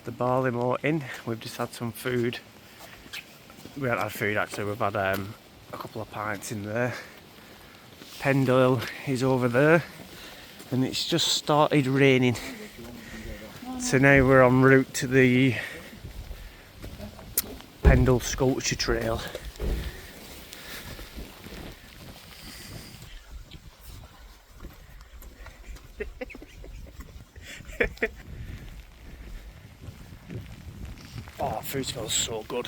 the barley moat in. We've just had some food. We haven't had food actually, we've had a couple of pints in there. Pendle is over there and it's just started raining. So now we're en route to the Pendle sculpture trail. Oh, food smells so good.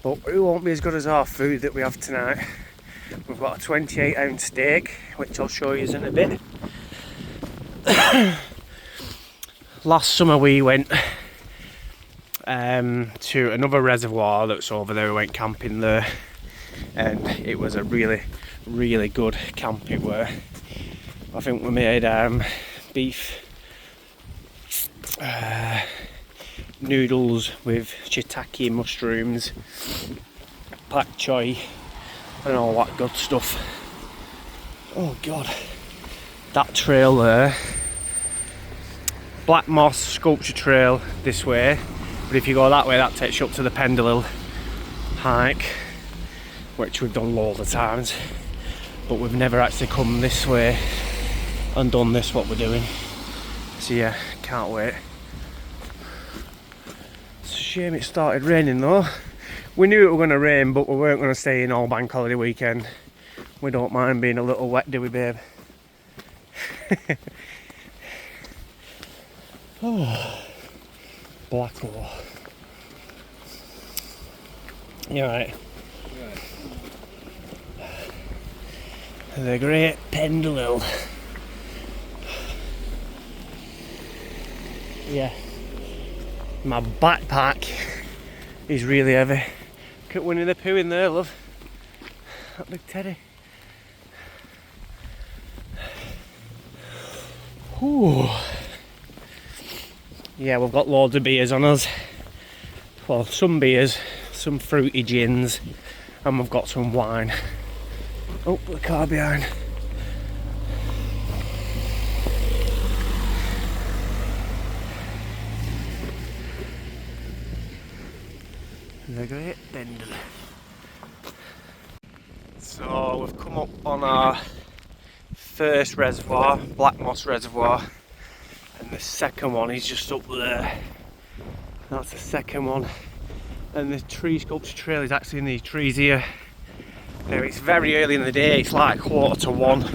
But it won't be as good as our food that we have tonight. We've got a 28-ounce steak, which I'll show you in a bit. Last summer we went to another reservoir that's over there. We went camping there, and it was a really, really good camp it were. I think we made beef noodles with shiitake mushrooms, pak choy and all that good stuff. Oh god, that trail there, Black Moss Sculpture Trail this way, but if you go that way that takes you up to the Pendle hike, which we've done loads of times, but we've never actually come this way and done this what we're doing. So yeah, can't wait. It's a shame it started raining though. We knew it was going to rain, but we weren't going to stay in all bank holiday weekend. We don't mind being a little wet, do we, babe? Oh, Blackwall. You alright? The great Pendle. Yeah. My backpack is really heavy. Look at Winnie the Pooh in there, love. That big teddy. Ooh. Yeah, we've got loads of beers on us. Well, some beers, some fruity gins, and we've got some wine. Oh, the car behind. The great Pendle. So we've come up on our first reservoir, Black Moss Reservoir, and the second one is just up there. That's the second one, and the tree sculpture trail is actually in these trees here. Now it's very early in the day, it's like 1:45.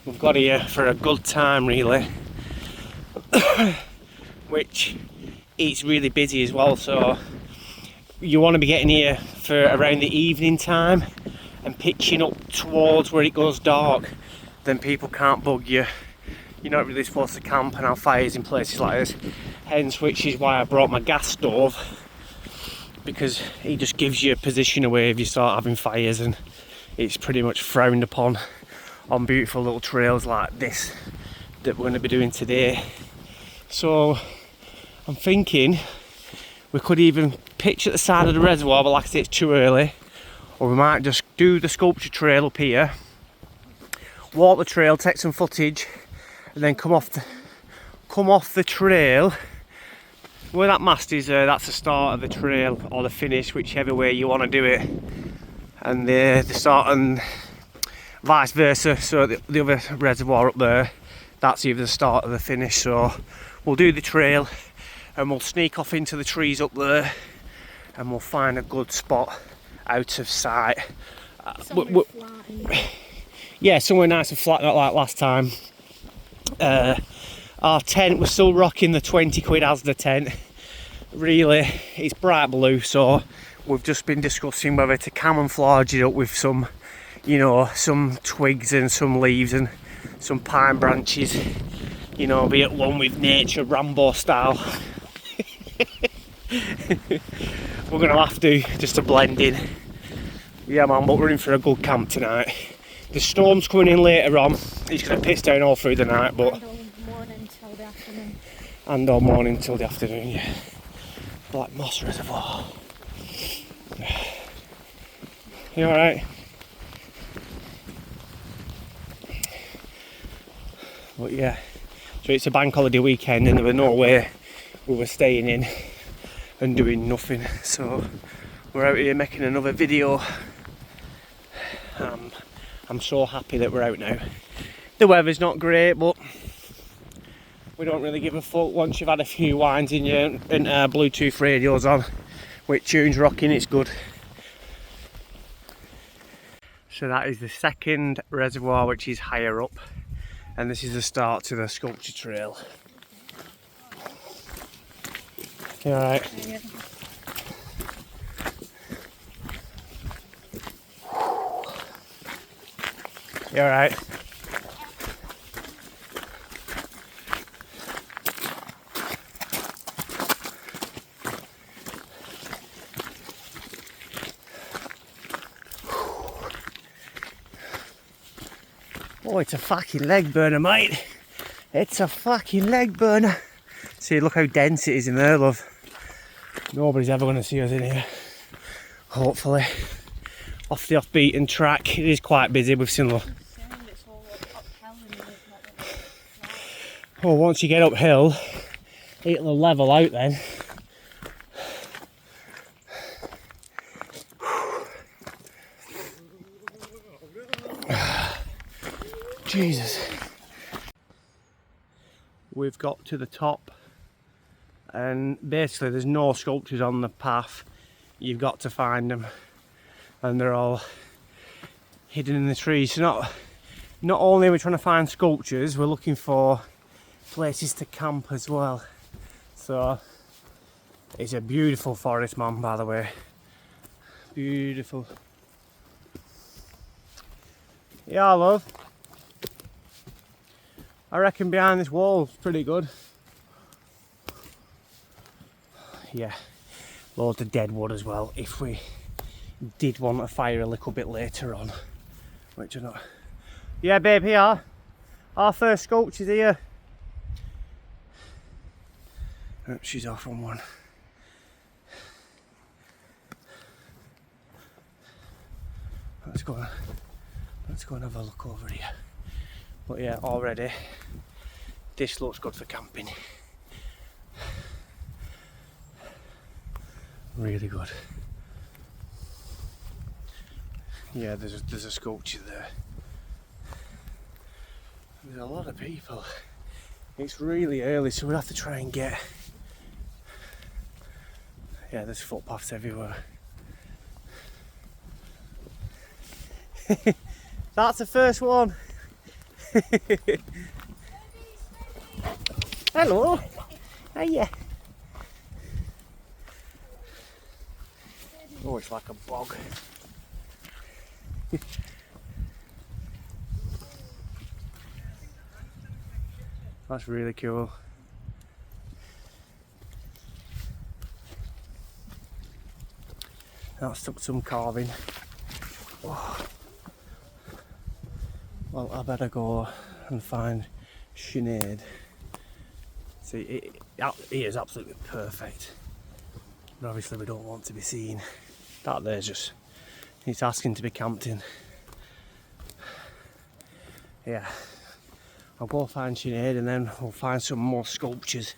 We've got here for a good time really, which it's really busy as well, so you want to be getting here for around the evening time and pitching up towards where it goes dark, then people can't bug you. You're not really supposed to camp and have fires in places like this, hence which is why I brought my gas stove, because it just gives you a position away if you start having fires, and it's pretty much frowned upon on beautiful little trails like this that we're going to be doing today. So I'm thinking we could even pitch at the side of the reservoir, but like I say, it's too early. Or we might just do the sculpture trail up here, walk the trail, take some footage, and then come off the trail. Where that mast is there, that's the start of the trail, or the finish, whichever way you want to do it. And the start and vice versa, so the other reservoir up there, that's either the start or the finish. So we'll do the trail, and we'll sneak off into the trees up there, and we'll find a good spot out of sight. Yeah, somewhere nice and flat, not like last time. Our tent, we're still rocking the 20 quid as the tent. Really, it's bright blue, so we've just been discussing whether to camouflage it up with some, you know, some twigs and some leaves and some pine branches, you know, be at one with nature, Rambo style. We're gonna have to, just to blend in. Yeah man, but we're in for a good camp tonight. The storm's coming in later on. It's gonna piss down all through the night, but and all morning till the afternoon. And all morning till the afternoon, yeah. Black Moss Reservoir. You alright? But yeah, so it's a bank holiday weekend and there was no way we were staying in and doing nothing. So we're out here making another video. I'm so happy that we're out now. The weather's not great, but we don't really give a fuck once you've had a few wines in your Bluetooth radios on with tunes rocking. It's good. So that is the second reservoir, which is higher up, and this is the start to the sculpture trail. You alright? Yeah. You alright? Oh, it's a fucking leg burner, mate. It's a fucking leg burner. See, look how dense it is in there, love. Nobody's ever going to see us in here. Hopefully. Off the off-beaten track. It is quite busy. We've seen... Oh, once you get uphill, it'll level out then. Jesus. We've got to the top, and basically there's no sculptures on the path. You've got to find them, and they're all hidden in the trees. So not only are we trying to find sculptures, we're looking for places to camp as well. So it's a beautiful forest, man, by the way. Beautiful. Yeah, love. I reckon behind this wall is pretty good. Yeah, loads of dead wood as well if we did want to fire a little bit later on, which are not. Yeah, babe, here. Our first sculpture's here. Oh, she's off on one. Let's go and have a look over here. But yeah, already this looks good for camping. Really good. Yeah, there's a sculpture there. There's a lot of people. It's really early, so we'll have to try and get... Yeah, there's footpaths everywhere. That's the first one. Hello. Hiya. Oh, it's like a bog. That's really cool. That's took some carving. Oh. Well, I better go and find Sinead. See, it is absolutely perfect. But obviously we don't want to be seen. That there's just, it's asking to be camped in. Yeah. I'll go find Sinead and then we'll find some more sculptures.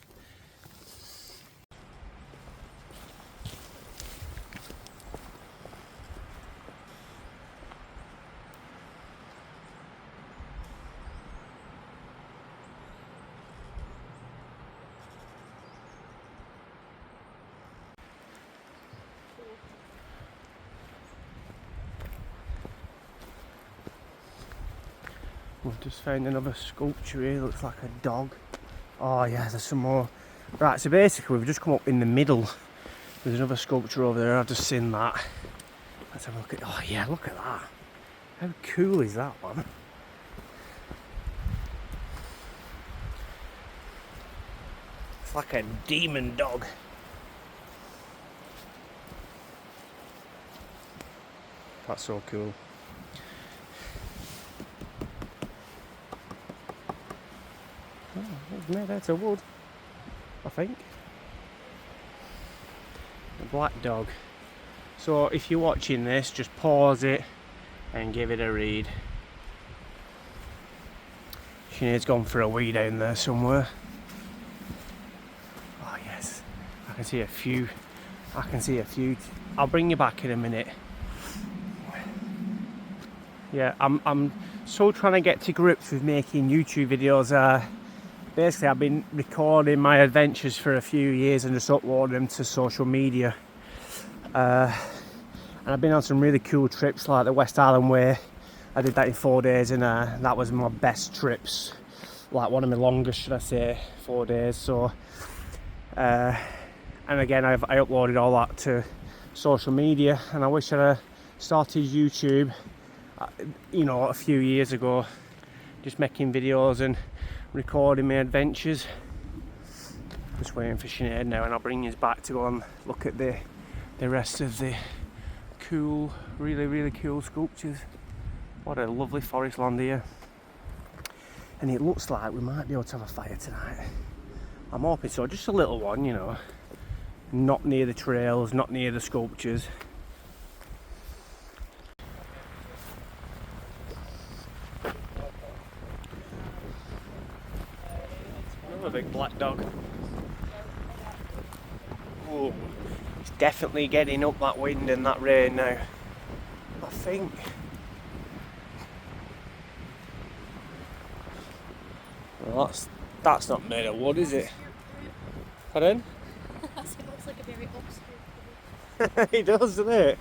We've just found another sculpture here, looks like a dog. Oh yeah, there's some more. Right, so basically we've just come up in the middle. There's another sculpture over there, I've just seen that. Let's have a look at, oh yeah, look at that. How cool is that one? It's like a demon dog. That's so cool. Oh, it's made out of wood, I think. A black dog. So if you're watching this, just pause it and give it a read. Sinead's gone for a wee down there somewhere. Oh yes. I can see a few. I'll bring you back in a minute. Yeah, I'm so trying to get to grips with making YouTube videos. Basically, I've been recording my adventures for a few years and just uploading them to social media. And I've been on some really cool trips like the West Island Way. I did that in 4 days, and that was my best trips. Like one of my longest, should I say, 4 days. So, and again, I uploaded all that to social media, and I wish I'd started YouTube, you know, a few years ago, just making videos and recording my adventures. Just waiting for Sinead now, and I'll bring you back to go and look at the rest of the cool, really cool sculptures. What a lovely forest land here. And it looks like we might be able to have a fire tonight. I'm hoping so, just a little one, you know. Not near the trails, not near the sculptures. Another big black dog. Oh, it's definitely getting up that wind and that rain now, I think. Well, that's not made of wood, is it? Pardon? It looks like a very obscure. It does, doesn't it?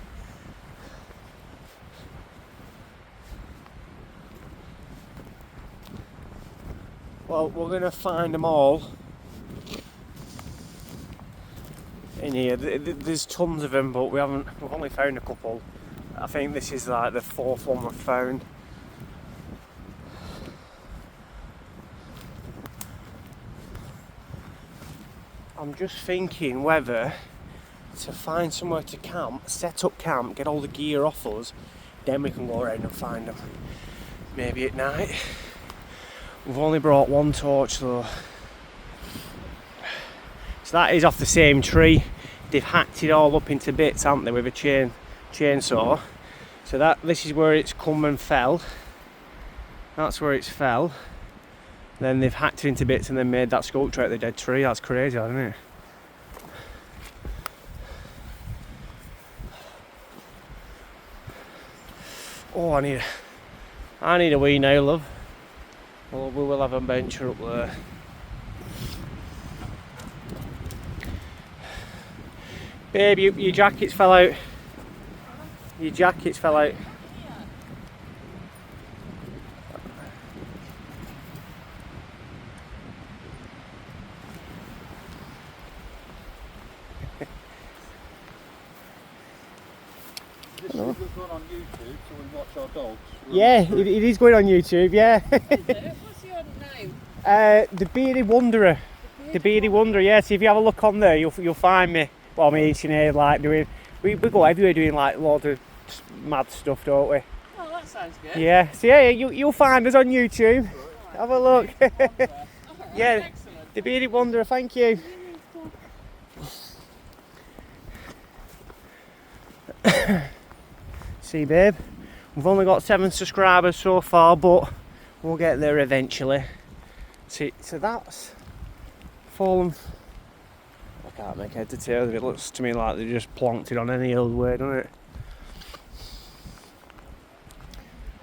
Well, we're going to find them all in here. There's tons of them, but we've only found a couple. I think this is like the 4th one we've found. I'm just thinking whether to find somewhere to camp, set up camp, get all the gear off us, then we can go around and find them. Maybe at night. We've only brought one torch though. So that is off the same tree. They've hacked it all up into bits, haven't they, with a chainsaw. So this is where it's come and fell. That's where it's fell. Then they've hacked it into bits and then made that sculpture out of the dead tree. That's crazy, isn't it? Oh, I need a wee now, love. Well, we will have a bencher up there. Babe, your jackets fell out. Your jackets fell out. This is going on YouTube, so we watch our dogs. Yeah, it is going on YouTube, yeah. What's your name? The Bearded Wanderer. The Bearded Wanderer, yeah. So if you have a look on there, you'll find me. Well, me and Sinead like doing. We go everywhere doing like loads of mad stuff, don't we? Oh, that sounds good. Yeah. So yeah, you'll find us on YouTube. Right. Have a look. Right, Yeah. excellent. The Bearded Wanderer. Thank you. See, babe, we've only got 7 subscribers so far, but we'll get there eventually. See, so that's fallen. I can't make head to tail of it. It looks to me like they just plonked it on any old way, doesn't it?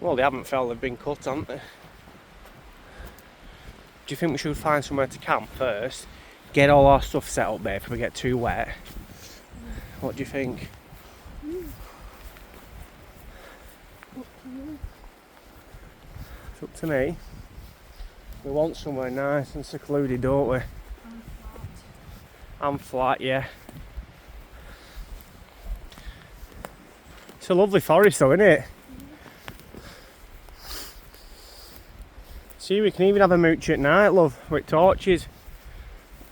Well, they haven't fell, they've been cut, haven't they? Do you think we should find somewhere to camp first? Get all our stuff set up there if we get too wet. What do you think? It's up to me. We want somewhere nice and secluded, don't we? And flat, yeah. It's a lovely forest though, isn't it? See, we can even have a mooch at night, love, with torches.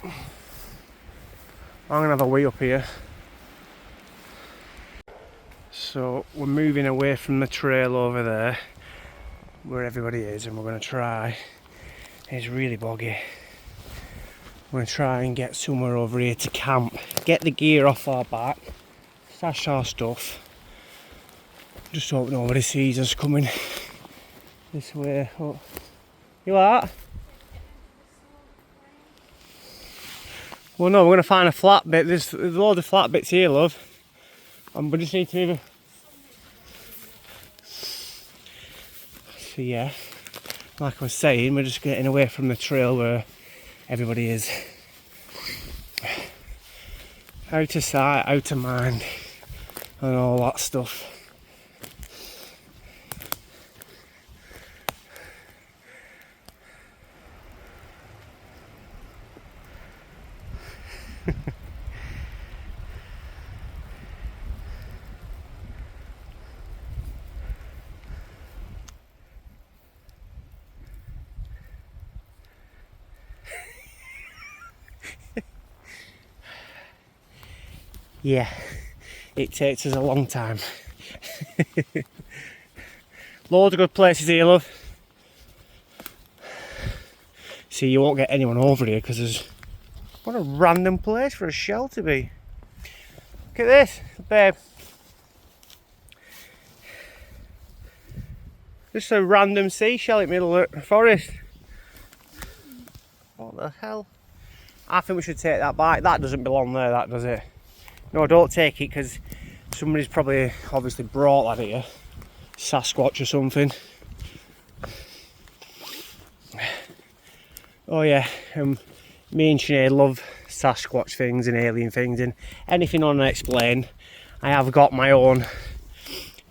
I'm gonna have a wee up here. So we're moving away from the trail over there, where everybody is, and we're gonna try. It's really boggy. We're going to try and get somewhere over here to camp, get the gear off our back, stash our stuff. Just hope nobody sees us coming this way. Oh. You alright? Well, no, we're going to find a flat bit. There's a load of flat bits here, love. And we just need to move. So yeah, like I was saying, we're just getting away from the trail where everybody is. Out of sight, out of mind, and all that stuff. Yeah, it takes us a long time. Loads of good places here, love. See, you won't get anyone over here because there's... What a random place for a shell to be. Look at this, babe. Just a random seashell in the middle of the forest. What the hell? I think we should take that back. That doesn't belong there, that does it? No, don't take it because somebody's probably obviously brought that here. Sasquatch or something. Oh yeah, me and Sinead love Sasquatch things and alien things and anything unexplained. I have got my own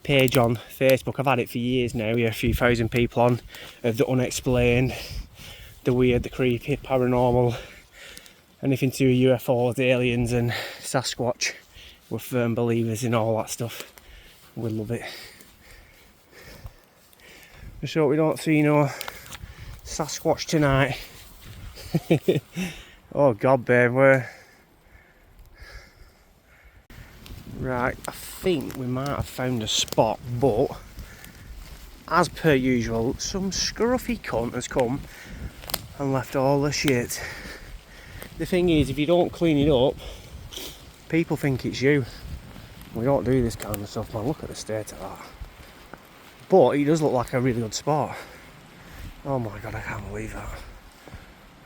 page on Facebook. I've had it for years now. Yeah, a few thousand people on of the unexplained, the weird, the creepy, paranormal, anything to do with UFOs, aliens and Sasquatch. We're firm believers in all that stuff. We love it. Just hope we don't see no Sasquatch tonight. Oh God, babe, we're... Right, I think we might have found a spot, but as per usual, some scruffy cunt has come and left all the shit. The thing is, if you don't clean it up, people think it's you. We don't do this kind of stuff, man. Look at the state of that. But it does look like a really good spot. Oh my God, I can't believe that.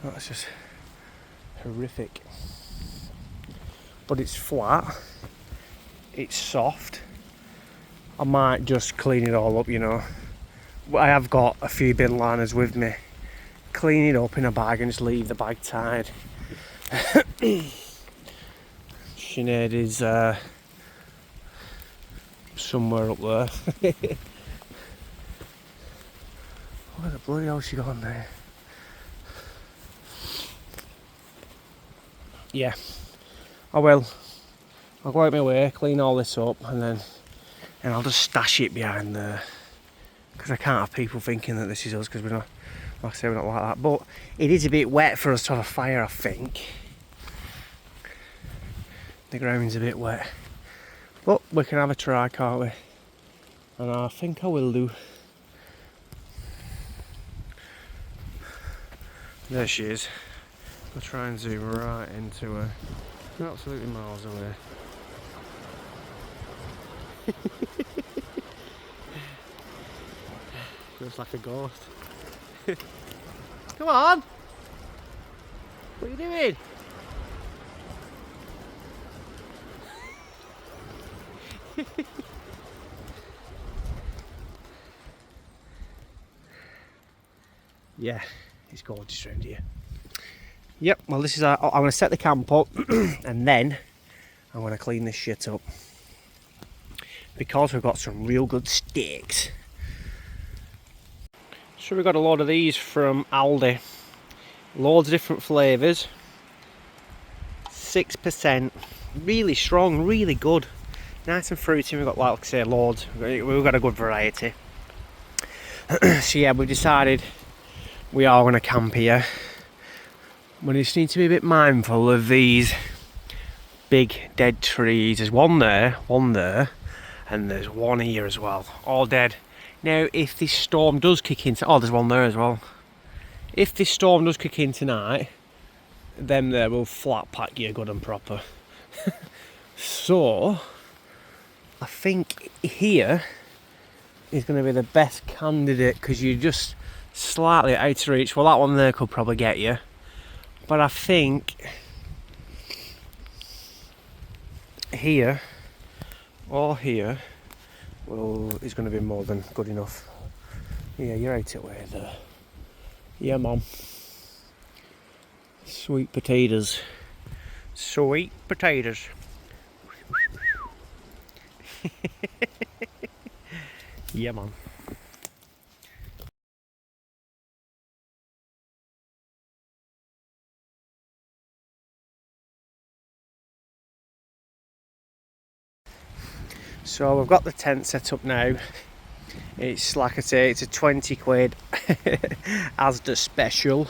That's just horrific. But it's flat. It's soft. I might just clean it all up, you know. I have got a few bin liners with me. Clean it up in a bag and just leave the bag tied. Sinead is somewhere up there. Where the bloody hell she gone there? Yeah, I will. I'll go out my way, clean all this up, and I'll just stash it behind there. Because I can't have people thinking that this is us, because we're not, like I say, we're not like that. But it is a bit wet for us to have a fire, I think. The ground's a bit wet. But we can have a try, can't we? And I think I will do. There she is. I'll try and zoom right into her. She's absolutely miles away. Looks like a ghost. Come on! What are you doing? Yeah, it's gorgeous around here. Yep, well this is I'm going to set the camp up and then I'm going to clean this shit up. Because we've got some real good steaks. So we got a load of these from Aldi. Loads of different flavours. 6%. Really strong, really good. Nice and fruity. We've got, like I say, loads. We've got a good variety. So yeah, we've decided we are going to camp here. We just need to be a bit mindful of these big dead trees. There's one there, and there's one here as well. All dead. Now, if this storm does kick in... Oh, there's one there as well. If this storm does kick in tonight, them there will flat pack you good and proper. So, I think here is going to be the best candidate because you're just slightly out of reach. Well, that one there could probably get you. But I think here or here is going to be more than good enough. Yeah, you're out of way there. Yeah, Mum. Sweet potatoes. Sweet potatoes. Yeah, man. So we've got the tent set up now. It's like I say, it's a 20 quid Asda special.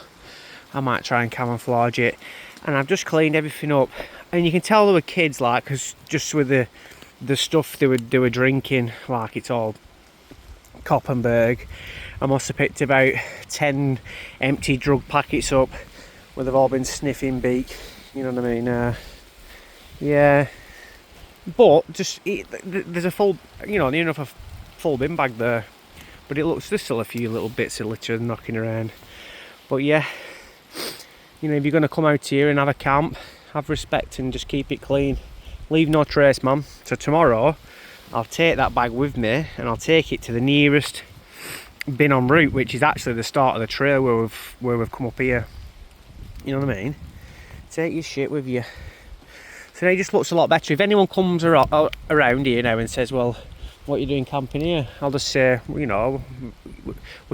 I might try and camouflage it. And I've just cleaned everything up. And you can tell there were kids, like, because just with the stuff they were drinking, like it's all Koppenberg. I must have picked about 10 empty drug packets up where they've all been sniffing beak. You know what I mean? Yeah. But there's a full, near enough a full bin bag there. But it looks, there's still a few little bits of litter knocking around. But yeah, if you're going to come out here and have a camp, have respect and just keep it clean. Leave no trace, man. So tomorrow, I'll take that bag with me and I'll take it to the nearest bin en route, which is actually the start of the trail where we've come up here. You know what I mean? Take your shit with you. So now it just looks a lot better. If anyone comes around here now and says, well, what are you doing camping here? I'll just say, we're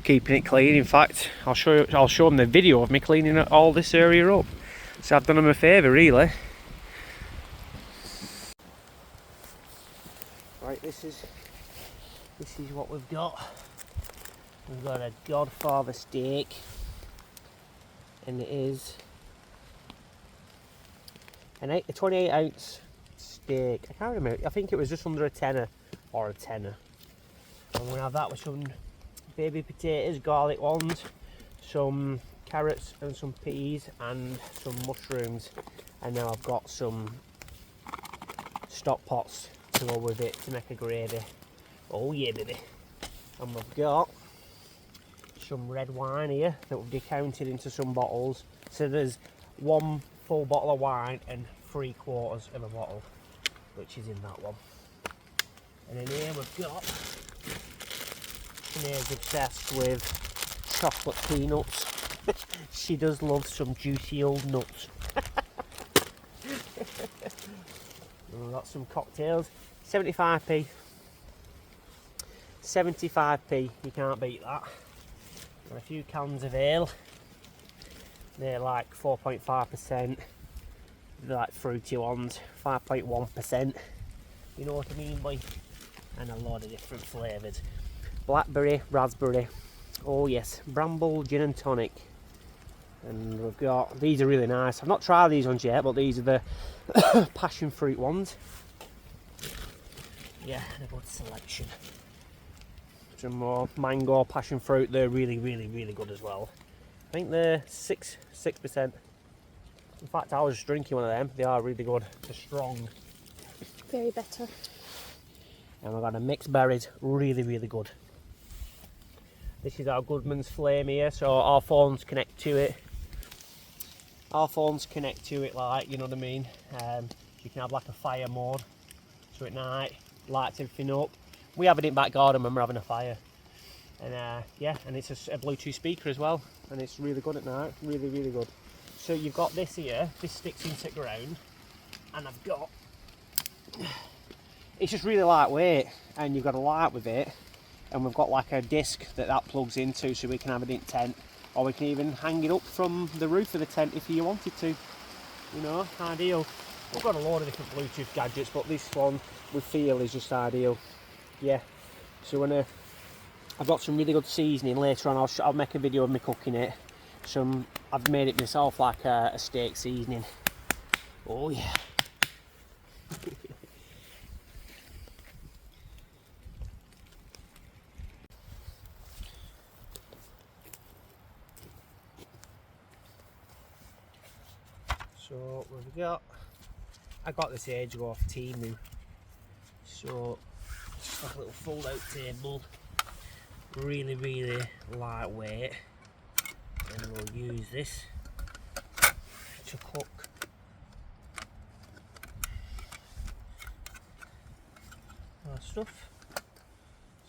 keeping it clean. In fact, I'll show them the video of me cleaning all this area up. So I've done them a favour, really. Right, this is what we've got. We've got a Godfather steak, and it is a 28 ounce steak. I can't remember. I think it was just under a tenner or a tenner. I'm going to have that with some baby potatoes, garlic ones, some carrots and some peas and some mushrooms. And now I've got some stock pots to go with it to make a gravy. Oh yeah, baby. And we've got some red wine here that we've decanted into some bottles. So there's 1 full bottle of wine and 3/4 of a bottle, which is in that one. And in here we've got, Sinead's obsessed with chocolate peanuts. She does love some juicy old nuts. And we've got some cocktails, 75p. 75p, you can't beat that. And a few cans of ale. They're like 4.5%. They're like fruity ones, 5.1%. You know what I mean, boy? And a lot of different flavours. Blackberry, raspberry. Oh yes, bramble gin and tonic. And we've got, these are really nice. I've not tried these ones yet, but these are the passion fruit ones. Yeah, and a good selection. Some more mango passion fruit. They're really, really, really good as well. I think they're 6%. In fact, I was just drinking one of them. They are really good. They're strong. Very better. And we've got a mixed berries. Really, really good. This is our Goodman's Flame here. So our phones connect to it. Like, you know what I mean? You can have like a fire mode. So at night, lights everything up. We have it in back garden when we're having a fire. And yeah, and it's a Bluetooth speaker as well. And it's really good at night. Really, really good. So you've got this here. This sticks into the ground. And I've got... It's just really lightweight. And you've got a light with it. And we've got like a disc that plugs into so we can have it in tent. Or we can even hang it up from the roof of the tent if you wanted to. You know, ideal. We've got a load of different Bluetooth gadgets, but this one we feel is just ideal. Yeah. So when I've got some really good seasoning later on, I'll make a video of me cooking it. I've made it myself, like a steak seasoning. Oh yeah. So what have we got? I got this age ago off Temu. So just like a little fold out table. Really, really lightweight. And we'll use this to cook. stuff.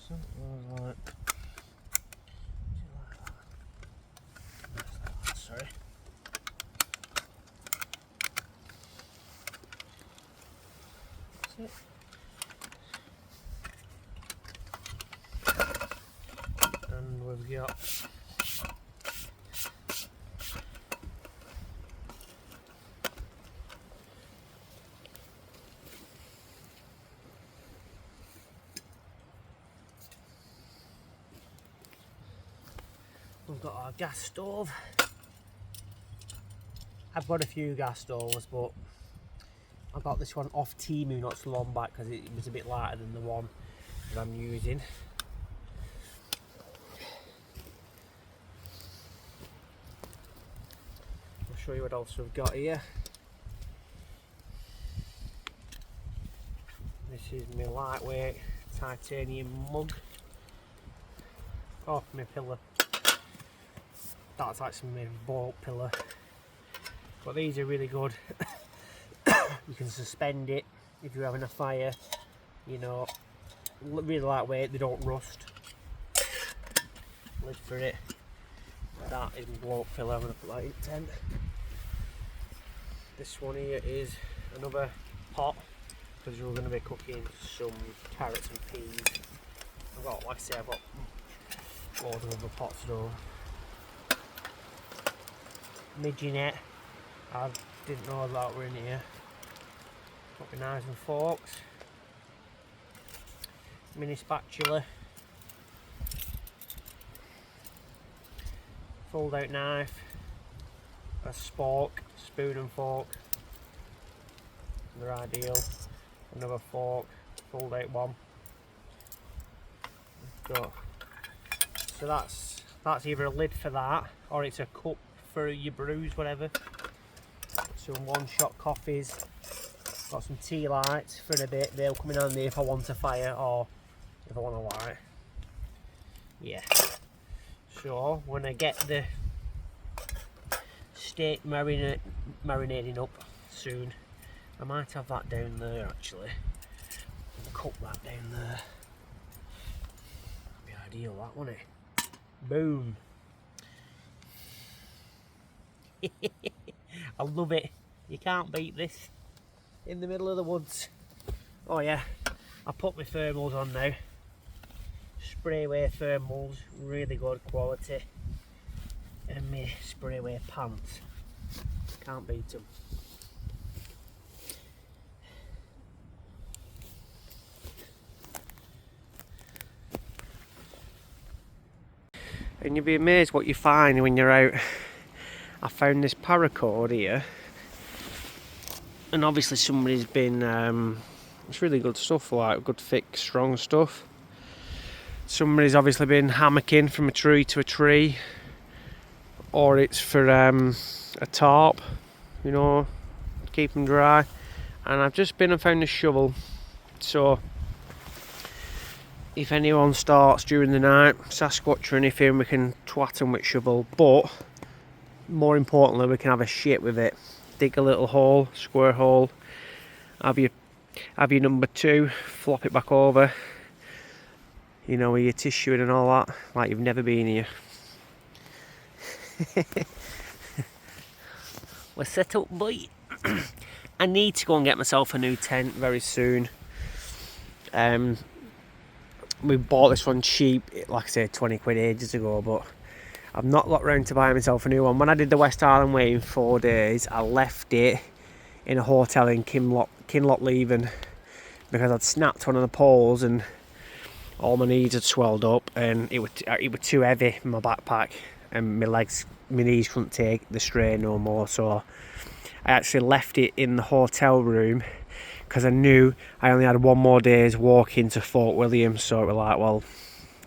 Something like that. Sorry. That's it. And we've got our gas stove. I've got a few gas stoves, but I got this one off Temu not so long back because it was a bit lighter than the one that I'm using. I'll show you what else we've got here. This is my lightweight titanium mug. Oh, my pillar. That's actually my boat pillar. But these are really good. You can suspend it if you're having a fire. You know, really lightweight, they don't rust. Lid for it. That is my boat pillar. I'm going to put that in the tent. This one here is another pot because we're going to be cooking some carrots and peas. I've got, like I say, I've got loads of other pots though. Midget, I didn't know that were in here. Got my knives and forks. Mini spatula. Fold out knife. A spork, spoon and fork. They're ideal. Another fork, fold out one. Go. So that's either a lid for that or it's a cup for your brews, whatever. Some one-shot coffees. Got some tea lights for a bit. They'll come in handy if I want a fire or if I want a light. Yeah. So when I get the steak marinating up soon, I might have that down there actually. Cook that down there. That'd be ideal, that, wouldn't it? Boom. I love it. You can't beat this. In the middle of the woods. Oh yeah, I put my thermals on now. Sprayway thermals, really good quality. And my sprayway pants. Can't beat them. And you'll be amazed what you find when you're out. I found this paracord here, and obviously somebody's been, it's really good stuff, like good thick strong stuff. Somebody's obviously been hammocking from a tree to a tree, or it's for a tarp, you know, to keep them dry. And I've just been and found a shovel, so if anyone starts during the night, Sasquatch or anything, we can twat them with shovel, but more importantly we can have a shit with it. Dig a little hole, square hole, have your number 2, flop it back over, you know, with your tissue and all that, like you've never been here. We're set up, boy. I need to go and get myself a new tent very soon. We bought this one cheap, like I said, 20 quid ages ago, but I've not got round to buying myself a new one. When I did the West Island Way in 4 days, I left it in a hotel in Kinloch Leven because I'd snapped one of the poles and all my knees had swelled up and it was too heavy in my backpack and my knees couldn't take the strain no more, so I actually left it in the hotel room because I knew I only had 1 more day's walk into Fort William, so it was like, well,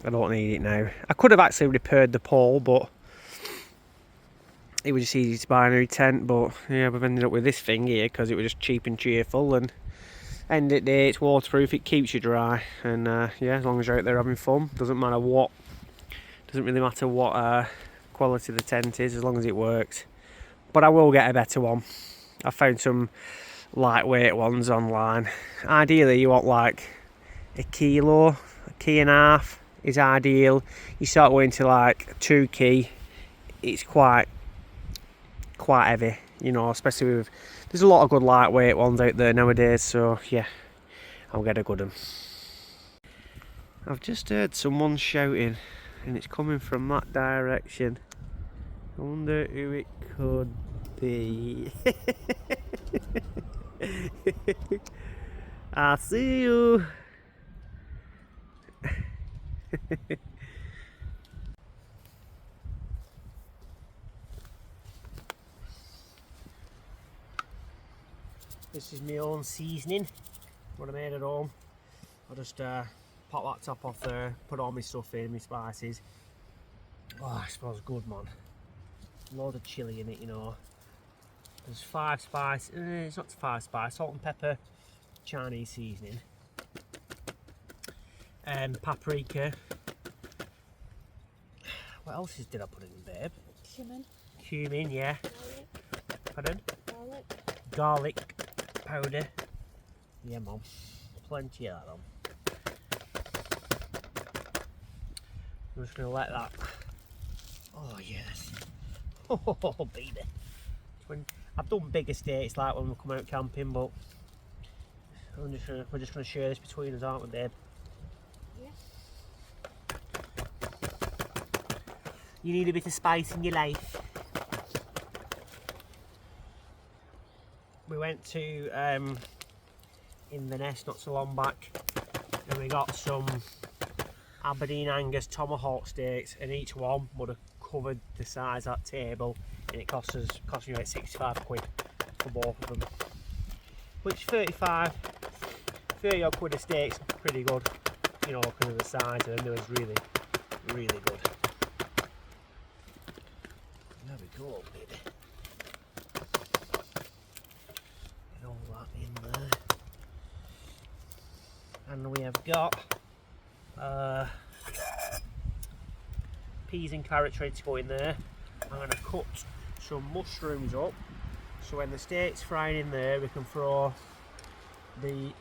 I don't need it now. I could have actually repaired the pole, but it was just easy to buy a new tent. But yeah, we've ended up with this thing here because it was just cheap and cheerful, and end of the day it's waterproof, it keeps you dry, and yeah, as long as you're out there having fun, doesn't really matter what quality the tent is, as long as it works. But I will get a better one. I found some lightweight ones online. Ideally you want like a key and a half is ideal. You start going to like 2 key, it's quite heavy, you know, especially with, there's a lot of good lightweight ones out there nowadays, so yeah, I'll get a good one. I've just heard someone shouting and it's coming from that direction. I wonder who it could be. I see you. This is my own seasoning, what I made at home. I'll just pop that top off there, put all my stuff in, my spices. Oh, it smells good, man. Load of chilli in it, you know. There's 5 spice, it's not 5 spice, salt and pepper, Chinese seasoning. Paprika. What else did I put in, babe? Cumin, yeah. Garlic. Pardon? Garlic. Garlic powder. Yeah, mum. Plenty of that on. I'm just going to let that. Oh, yes. Oh, baby. I've done bigger steaks like when we come out camping, but we're just going to share this between us, aren't we, babe? Yeah. You need a bit of spice in your life. We went to Inverness not so long back, and we got some Aberdeen Angus tomahawk steaks, and each one would have covered the size of that table, and it cost me about 65 quid for both of them. Which 30 odd quid a steak's pretty good, you know, because of the size, and it was really, really good. There we go, baby. Get all that in there. And we have got peas and carrots ready to go in there. I'm going to cut some mushrooms up, so when the steak's frying in there, we can throw the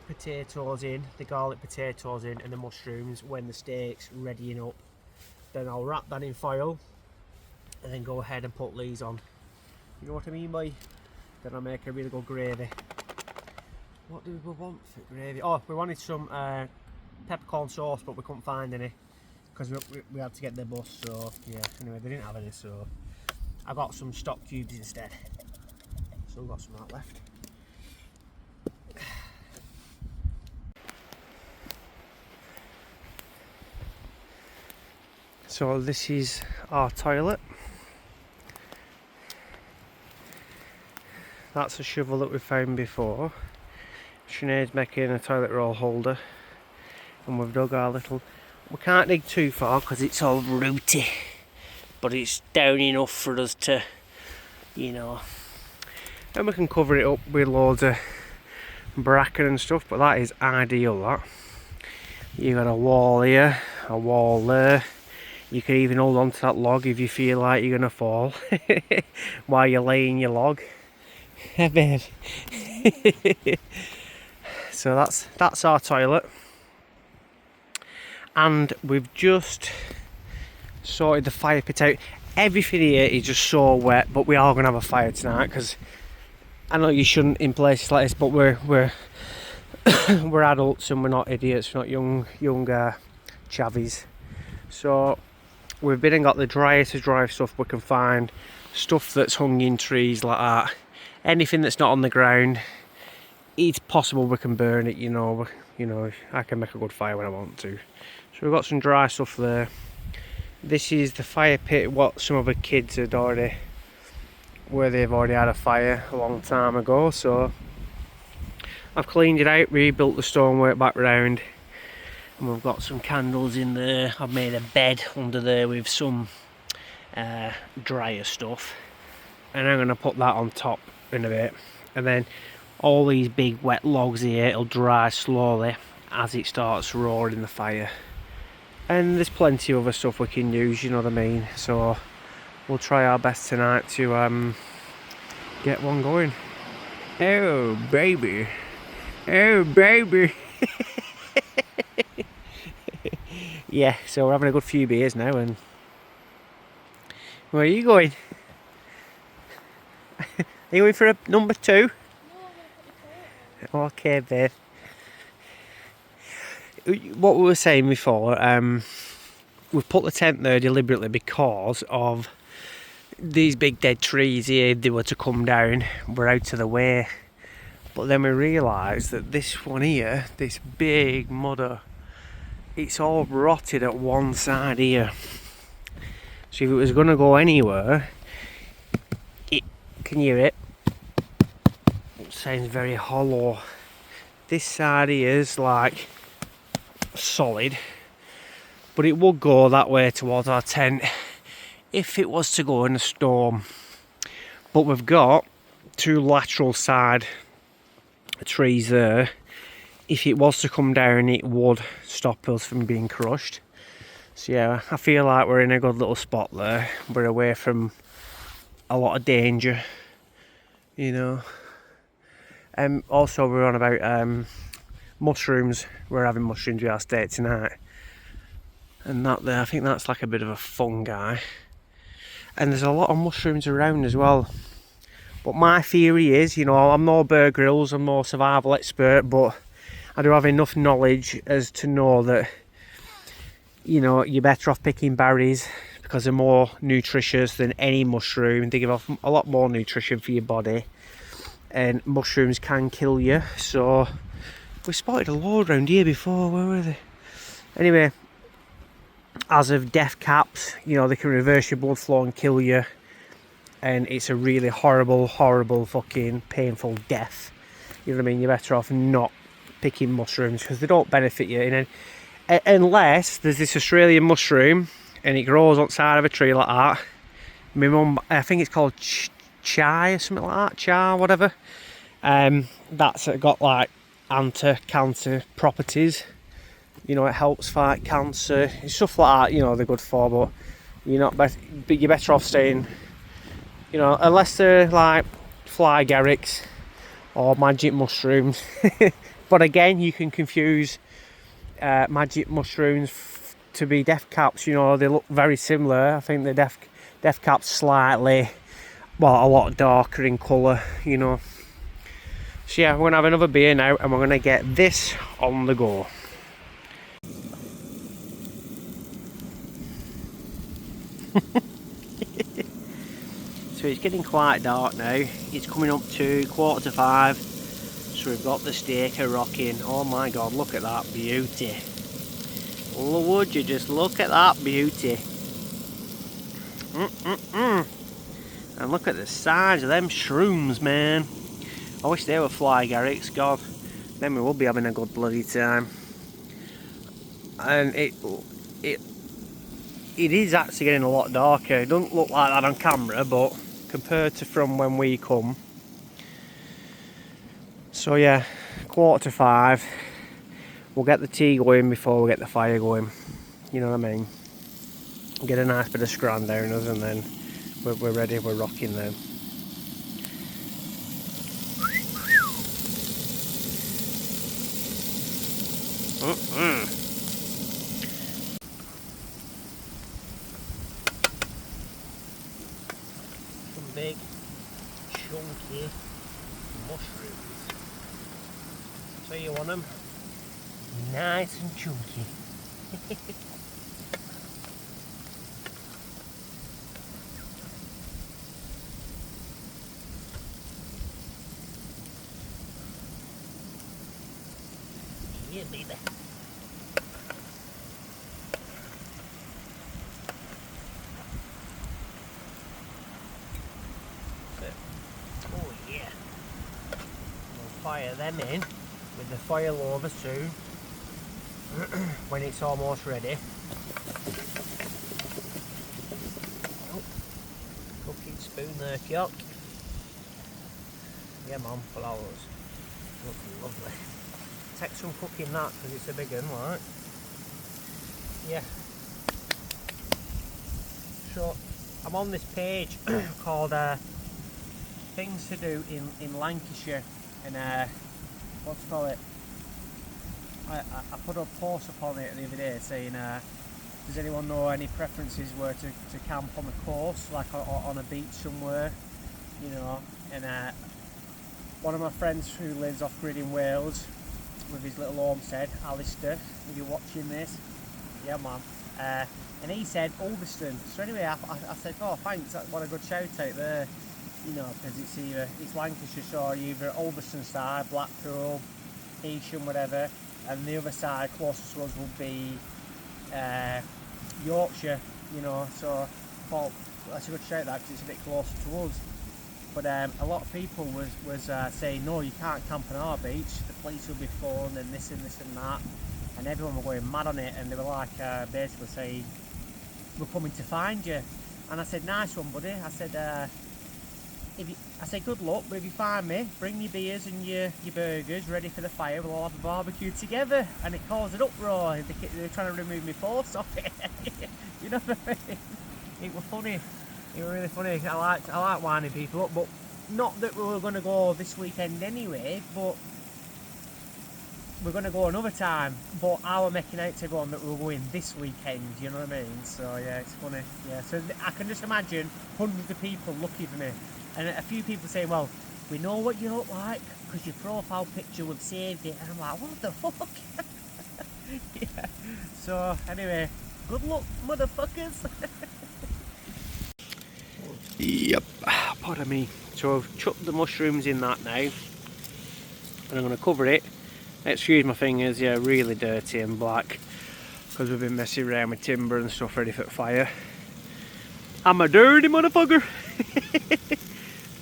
potatoes in, the garlic potatoes in, and the mushrooms when the steak's readying up. Then I'll wrap that in foil and then go ahead and put these on. You know what I mean, boy? Then I'll make a really good gravy. What do we want for gravy? Oh, we wanted some peppercorn sauce, but we couldn't find any because we had to get the bus, so yeah, anyway, they didn't have any, so I got some stock cubes instead. So we've got some of that left. So this is our toilet. That's a shovel that we found before. Sinead's making a toilet roll holder, and we've dug our little. We can't dig too far because it's all rooty, but it's down enough for us to, you know, and we can cover it up with loads of bracken and stuff. But that is ideal. That you got a wall here, a wall there. You can even hold on to that log if you feel like you're gonna fall while you're laying your log. Yeah, babe. So that's our toilet, and we've just sorted the fire pit out. Everything here is just so wet, but we are gonna have a fire tonight because I know you shouldn't in places like this, but we're we're adults and we're not idiots, we're not young chavies. So we've been and got the driest of dry stuff we can find, stuff that's hung in trees like that, anything that's not on the ground. It's possible we can burn it, you know, I can make a good fire when I want to. So we've got some dry stuff there. This is the fire pit, what some of the kids had already, where they've already had a fire a long time ago. So I've cleaned it out, rebuilt the stonework back round, and we've got some candles in there. I've made a bed under there with some drier stuff, and I'm going to put that on top in a bit, and then all these big wet logs here, it'll dry slowly as it starts roaring the fire. And there's plenty of other stuff we can use, you know what I mean. So we'll try our best tonight to get one going. Oh baby, oh baby. Yeah, so we're having a good few beers now, and where are you going? Are you going for a number 2? No, I'm gonna put the toilet on. Okay, babe. What we were saying before, we've put the tent there deliberately because of these big dead trees here. If they were to come down, we're out of the way. But then we realised that this one here, this big mudder, it's all rotted at one side here. So if it was going to go anywhere, can you hear it? It sounds very hollow. This side here is like solid, but it would go that way towards our tent if it was to go in a storm. But we've got 2 lateral side trees there. If it was to come down, it would stop us from being crushed. So yeah, I feel like we're in a good little spot there. We're away from a lot of danger, you know. Also we're on about mushrooms. We're having mushrooms with our steak tonight, and that there, I think that's like a bit of a fungi, and there's a lot of mushrooms around as well. But my theory is, you know, I'm no Bear Grylls, I'm no survival expert, but I do have enough knowledge as to know that, you know, you're better off picking berries because they're more nutritious than any mushroom. They give off a lot more nutrition for your body, and mushrooms can kill you. So we spotted a load around here before. Where were they? Anyway, as of death caps, you know, they can reverse your blood flow and kill you, and it's a really horrible fucking painful death. You know what I mean? You're better off not picking mushrooms because they don't benefit you in any, unless there's this Australian mushroom and it grows on the side of a tree like that. My mum, I think it's called chai or something like that, chai, whatever. That's got like anti-cancer properties. You know, it helps fight cancer, stuff like that. You know, they're good for, but you're better off staying. You know, unless they're like fly garricks or magic mushrooms. But again, you can confuse magic mushrooms to be death caps. You know, they look very similar. I think the death caps slightly, well, a lot darker in colour, you know. So yeah, we're going to have another beer now, and we're going to get this on the go. So it's getting quite dark now. It's coming up to 4:45. So we've got the steak rocking. Oh my god, look at that beauty. Would you just look at that beauty? And look at the size of them shrooms, man. I wish they were fly garricks, god. Then we would be having a good bloody time. And it is actually getting a lot darker. It doesn't look like that on camera, but compared to from when we come. So yeah, 4:45. We'll get the tea going before we get the fire going. You know what I mean? Get a nice bit of scran down us, and then we're ready, we're rocking then. Some big, chunky mushrooms. So you want them nice and chunky. Yeah, baby. Oh yeah. We'll fire them in with the foil over soon when it's almost ready. Oh, cooking spoon there, Kyock. Yeah, Mum, flowers. Looks lovely. Take some cooking that because it's a big one, like. Yeah. So I'm on this page called Things to Do in Lancashire, and what's it called? I put a post upon it the other day saying Does anyone know any preferences where to camp on the coast, like on a beach somewhere, you know? And one of my friends who lives off grid in Wales with his little homestead, Alistair, if you're watching this, yeah man, and he said Ulverston. So anyway, I said, oh thanks, what a good shout out there, you know, because it's Lancashire, so either Ulverston side, Blackpool, Easham, whatever, and the other side closest to us would be Yorkshire, you know, so I thought that's a good shout that because it's a bit closer to us. But a lot of people was saying, no, you can't camp on our beach, the place will be fun and this and this and that, and everyone were going mad on it, and they were like basically saying, we're coming to find you. And I said, nice one buddy. I said, I said good luck, but if you find me, bring your beers and your burgers ready for the fire, we'll all have a barbecue together. And it caused an uproar, they're trying to remove me post off it. You know what I mean? It was funny. It was really funny. I like winding people up, but not that we were going to go this weekend anyway, but we're going to go another time. But I was making out to everyone that we were going this weekend, you know what I mean? So yeah, it's funny. Yeah, so I can just imagine hundreds of people looking for me, and a few people saying, well, we know what you look like because your profile picture, we've saved it. And I'm like, what the fuck? Yeah. So anyway, good luck, motherfuckers. Yep, pardon me. So I've chucked the mushrooms in that now, and I'm going to cover it. Excuse my fingers, yeah, really dirty and black because we've been messing around with timber and stuff ready for the fire. I'm a dirty motherfucker.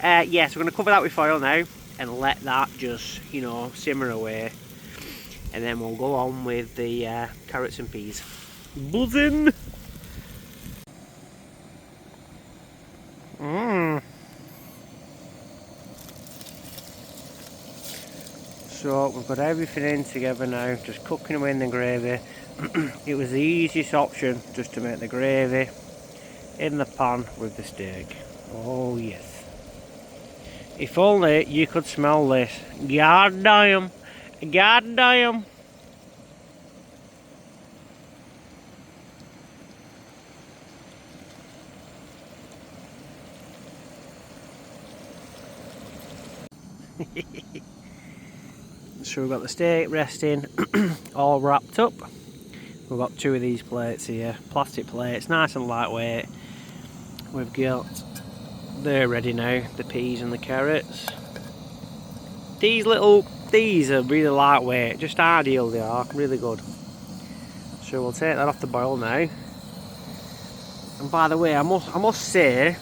Yeah, so we're going to cover that with foil now and let that just, you know, simmer away, and then we'll go on with the carrots and peas. Buzzing! So we've got everything in together now, just cooking away in the gravy. It was the easiest option, just to make the gravy in the pan with the steak. Oh yes. If only you could smell this. God damn. God damn. So we've got the steak resting, all wrapped up. We've got two of these plates here, plastic plates, nice and lightweight. We've got, they're ready now, the peas and the carrots. These are really lightweight, just ideal they are, really good. So we'll take that off the boil now. And by the way, I must say,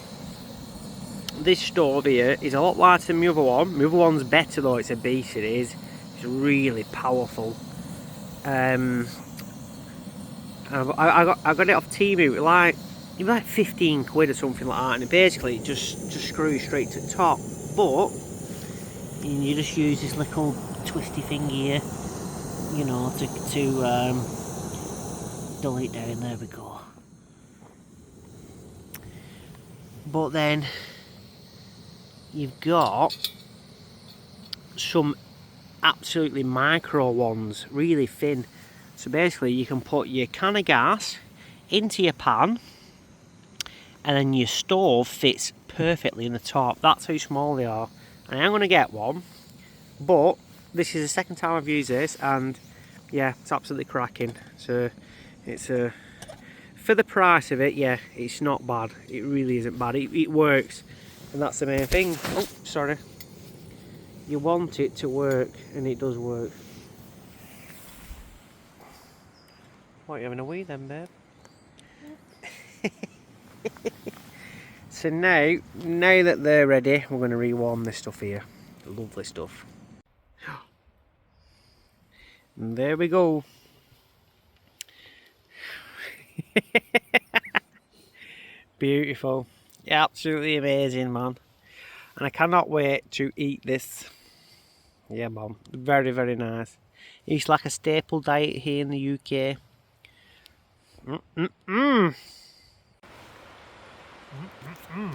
this stove here is a lot lighter than the other one. The other one's better though, it's a beast, it is. It's really powerful. I got it off Temu, like 15 quid or something like that, and basically it just screws straight to the top. But you just use this little twisty thing here, you know, to dull it down. There we go. But then you've got some absolutely micro ones, really thin. So basically you can put your can of gas into your pan, and then your stove fits perfectly in the top. That's how small they are. And I'm going to get one, but this is the second time I've used this, and yeah, it's absolutely cracking. So it's for the price of it, yeah, it's not bad. It really isn't bad. It works, and that's the main thing. Oh, sorry. You want it to work, and it does work. What, you having a wee then, babe? Yeah. So now that they're ready, we're going to rewarm this stuff here. Lovely stuff. And there we go. Beautiful. Absolutely amazing, man. And I cannot wait to eat this. Yeah, man. Very, very nice. It's like a staple diet here in the UK. Let's have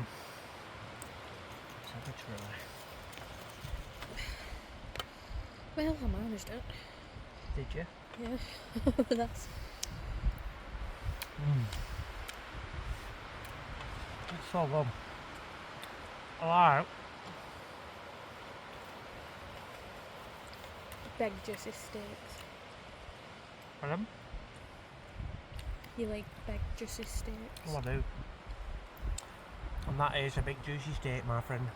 a try. Well, I managed it. Did you? Yeah. That's It's so good. I like Big juicy steaks. them. You like big juicy steaks? Oh, I do. And that is a big juicy steak, my friend.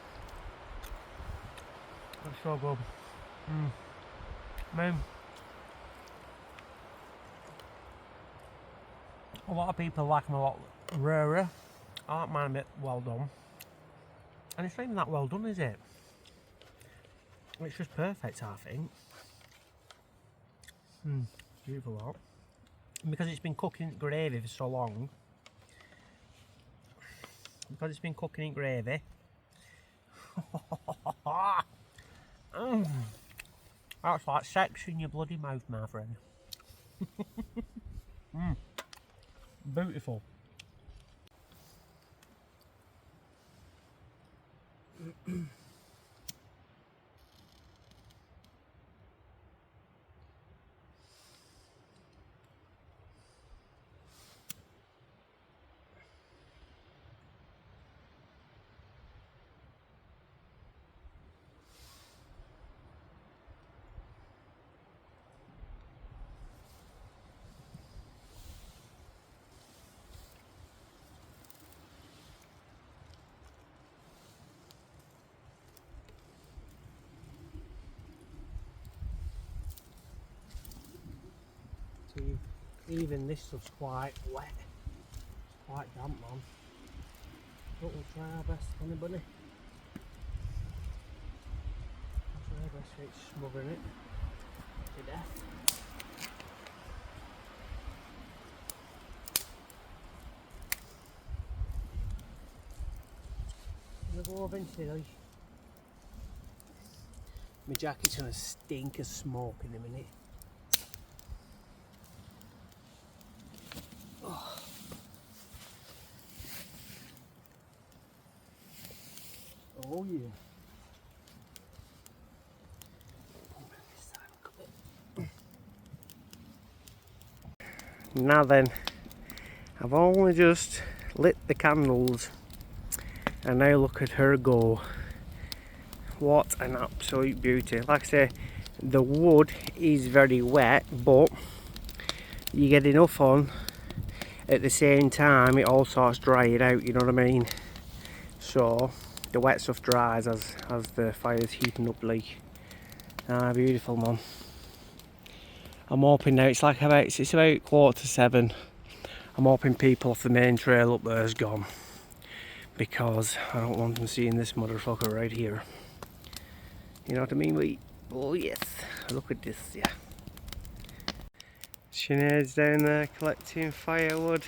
It's so good. A lot of people like them a lot rarer. I like mine a bit well done. And it's not even that well done, is it? It's just perfect, I think. Beautiful that. And because it's been cooking in gravy for so long, that's like sex in your bloody mouth, my friend. Beautiful. See, even this stuff's quite wet. It's quite damp, man. But we'll try our best, honey bunny. We'll try our best for it, smothering it to death. We'll go eventually, like. My jacket's gonna stink of smoke in a minute. Oh yeah. Now then, I've only just lit the candles and now look at her go. What an absolute beauty. Like I say, the wood is very wet, but you get enough on at the same time it all starts drying out, you know what I mean? So the wet stuff dries as the fire's heating up, like. Beautiful, man. I'm hoping now it's about 7:15. I'm hoping people off the main trail up there is gone, because I don't want them seeing this motherfucker right here. You know what I mean, mate? Oh yes, look at this, yeah. Sinead's down there collecting firewood.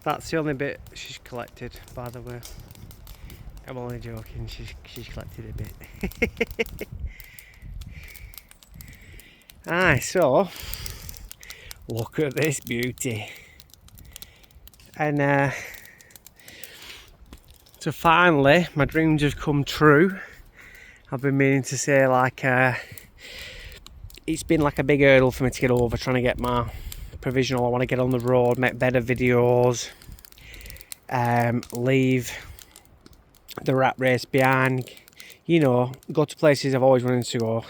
That's the only bit she's collected, by the way. I'm only joking, she's collected a bit. Aye, so look at this beauty. And so finally my dreams have come true. I've been meaning to say, like, it's been like a big hurdle for me to get over, trying to get my provisional. I want to get on the road, make better videos, leave the rat race behind, you know, go to places I've always wanted to go.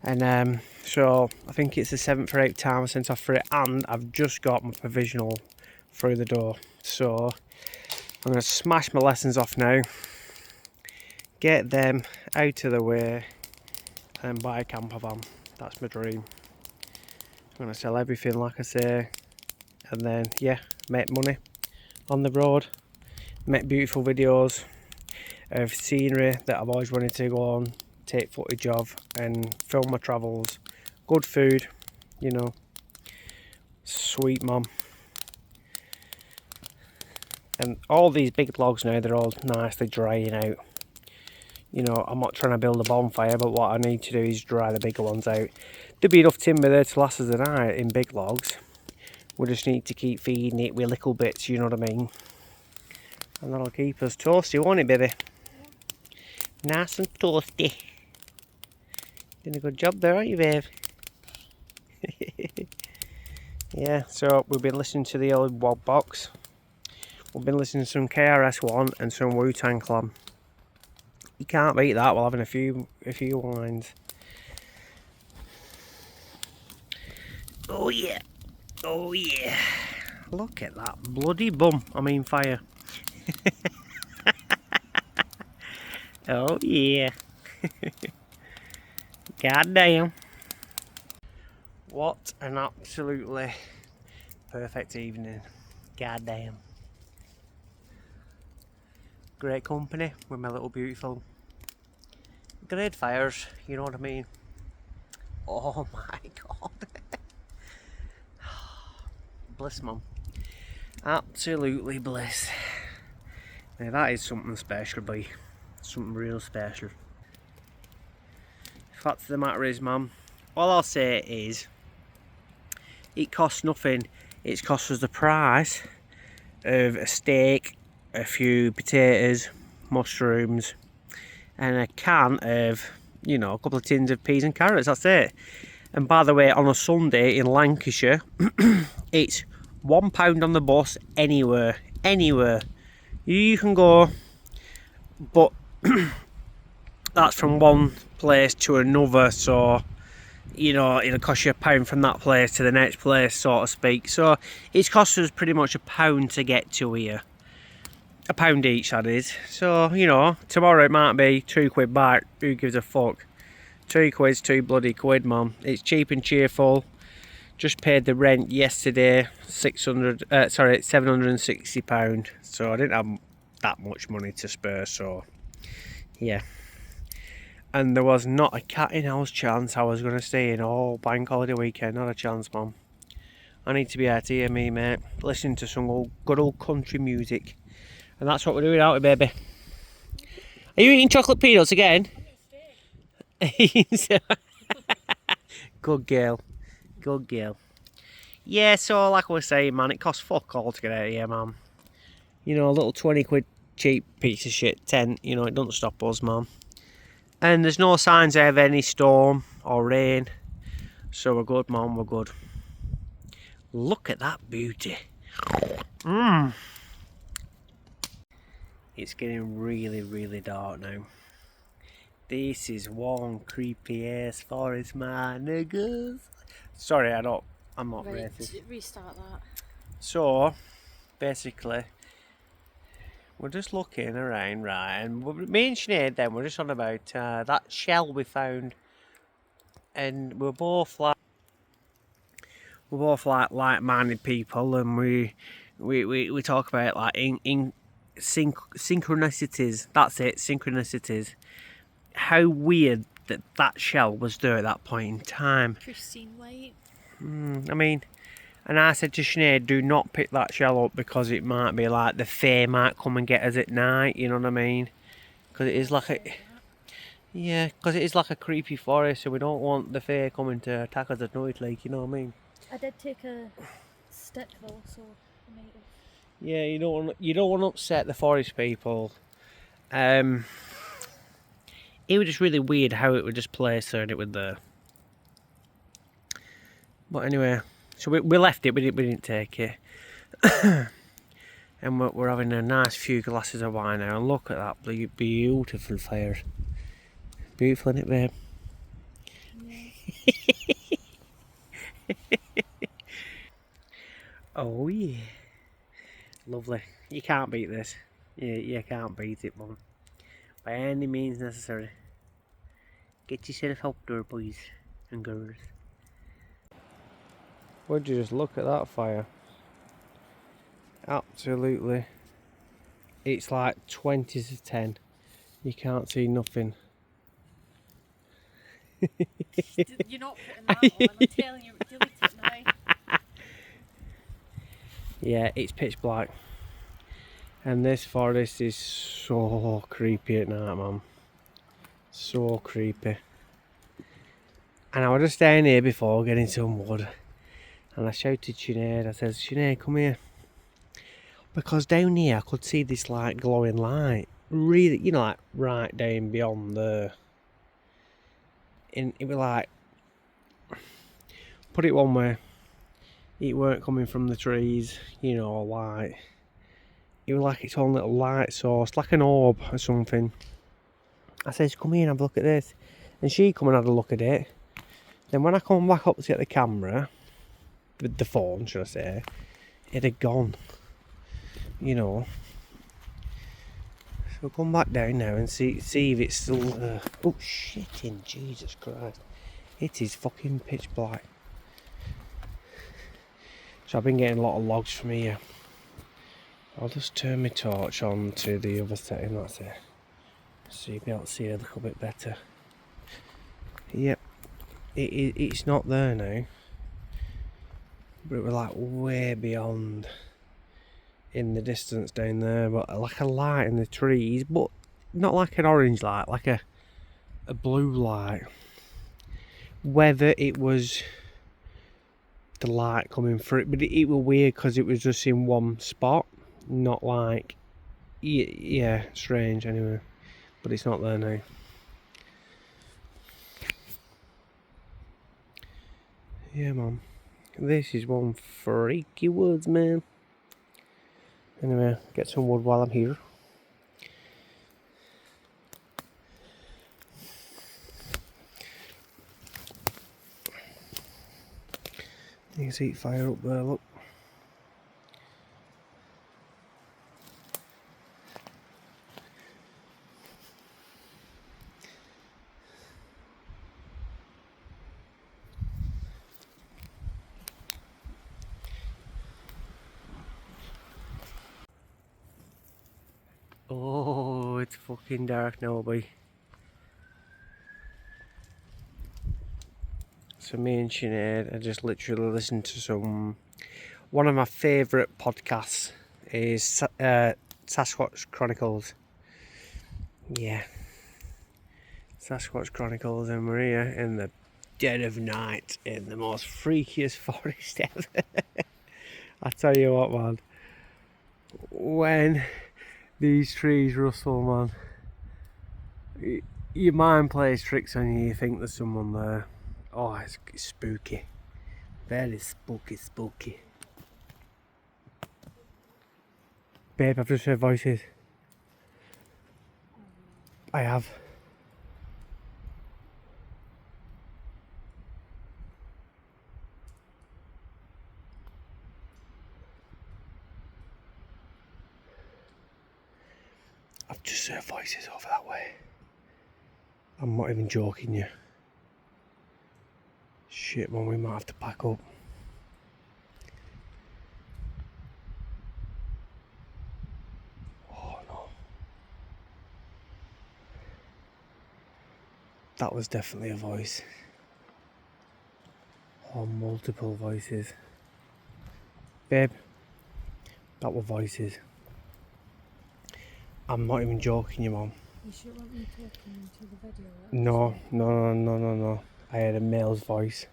And so I think it's the 7th or 8th time I sent off for it, and I've just got my provisional through the door. So I'm going to smash my lessons off now, get them out of the way, and buy a camper van. That's my dream. I'm going to sell everything, like I say, and then, yeah, make money on the road, make beautiful videos of scenery that I've always wanted to go on, take footage of, and film my travels. Good food, you know. Sweet mum. And all these big logs now, they're all nicely drying out. You know, I'm not trying to build a bonfire, but what I need to do is dry the bigger ones out. There'll be enough timber there to last us the night in big logs. We just need to keep feeding it with little bits, you know what I mean? And that'll keep us toasty, won't it, baby? Nice and toasty. Doing a good job there, aren't you, babe? Yeah, so we've been listening to the old Wog Box. We've been listening to some KRS-One and some Wu-Tang Clan. You can't beat that while having a few wines. Oh yeah, oh yeah. Look at that bloody bum. I mean fire. Oh yeah. God damn. What an absolutely perfect evening. God damn. Great company with my little beautiful. Great fires, you know what I mean? Oh my god. Bliss, mum. Absolutely bliss. Now that is something special, boy. Something real special. The fact of the matter is, mum, all I'll say is it costs nothing. It's cost us the price of a steak, a few potatoes, mushrooms, and a can of, you know, a couple of tins of peas and carrots. That's it. And by the way, on a Sunday in Lancashire, it's £1 on the bus anywhere. Anywhere. You can go, but that's from one place to another, so you know it'll cost you £1 from that place to the next place, so to speak. So it's cost us pretty much £1 to get to here. £1 each, that is. So you know, tomorrow it might be £2 back. Who gives a fuck? 2 quid's 2 bloody quid, man. It's cheap and cheerful. Just paid the rent yesterday, £760. So I didn't have that much money to spare, so yeah. And there was not a cat in hell's chance I was going to stay in all bank holiday weekend. Not a chance, mum. I need to be able to hear me, mate. Listen to some good old country music. And that's what we're doing, aren't we, baby? Are you eating chocolate peanuts again? Good girl. Good girl. Yeah, so like I was saying, man, it costs fuck all to get out of here, man. You know, a little 20 quid cheap piece of shit tent, you know, it doesn't stop us, man. And there's no signs of any storm or rain. So we're good, man, we're good. Look at that beauty. Mmm. It's getting really, really dark now. This is one creepy ass forest, my niggas. Sorry, I'm not Right, racist. restart that. So, basically, we're just looking around, right, and me and Sinead then, we're just on about that shell we found, and we're both like-minded people, and we talk about like synchronicities. That's it, synchronicities. How weird that shell was there at that point in time. Pristine white. I mean, and I said to Sinead, do not pick that shell up because it might be like the fae might come and get us at night, you know what I mean? Because it is like a... Yeah, because it is like a creepy forest, so we don't want the fae coming to attack us at night, like, you know what I mean? I did take a stick though, so I might have. Yeah, you don't want to upset the forest people. It was just really weird how it would just place there and it was there. But anyway, so we left it, we didn't take it. And we're having a nice few glasses of wine now, and look at that beautiful fire. Beautiful, isn't it, babe? Yeah. Oh yeah. Lovely. You can't beat this. You can't beat it, mum. By any means necessary. Get yourself up there, boys and girls. Would you just look at that fire? Absolutely. It's like 20 to 10. You can't see nothing. You're not putting that on, I'm telling you, delete it now. Yeah, it's pitch black. And this forest is so creepy at night, man. So creepy. And I was just down here before getting some wood. And I shouted Sinead, I said, Sinead, come here. Because down here I could see this like glowing light. really, you know, like right down beyond the. And it was like, put it one way, it weren't coming from the trees, you know, like it was like its own little light source, like an orb or something. I says, come here and have a look at this. And she come and had a look at it. Then when I come back up to get the camera, the phone, should I say, it had gone. You know. So come back down now and see if it's still there. Oh shit, in Jesus Christ. It is fucking pitch black. So I've been getting a lot of logs from here. I'll just turn my torch on to the other setting, that's it. So you'll be able to see a little bit better. Yep, it's not there now. But it was like way beyond in the distance down there, but like a light in the trees, but not like an orange light, like a blue light. Whether it was the light coming through, but it was weird because it was just in one spot, not like, yeah, strange anyway, but it's not there now. Yeah, man, this is one freaky woods, man. Anyway, get some wood while I'm here. You can see it fire up there, look. Oh, it's fucking dark now, boy. So me and Sinead, I just literally listened to some. One of my favourite podcasts is Sasquatch Chronicles. Yeah, Sasquatch Chronicles, and we're here in the dead of night in the most freakiest forest ever. I tell you what, man. When these trees rustle, man, your mind plays tricks on you. You think there's someone there. Oh, it's spooky. Very spooky. Babe, I've just heard voices. I have. I've just heard voices over that way. I'm not even joking you. Shit, man, we might have to pack up. Oh no. That was definitely a voice. Or multiple voices. Babe, that were voices. I'm not even joking you, Mum. You should want me talking into the video. No. I had a male's voice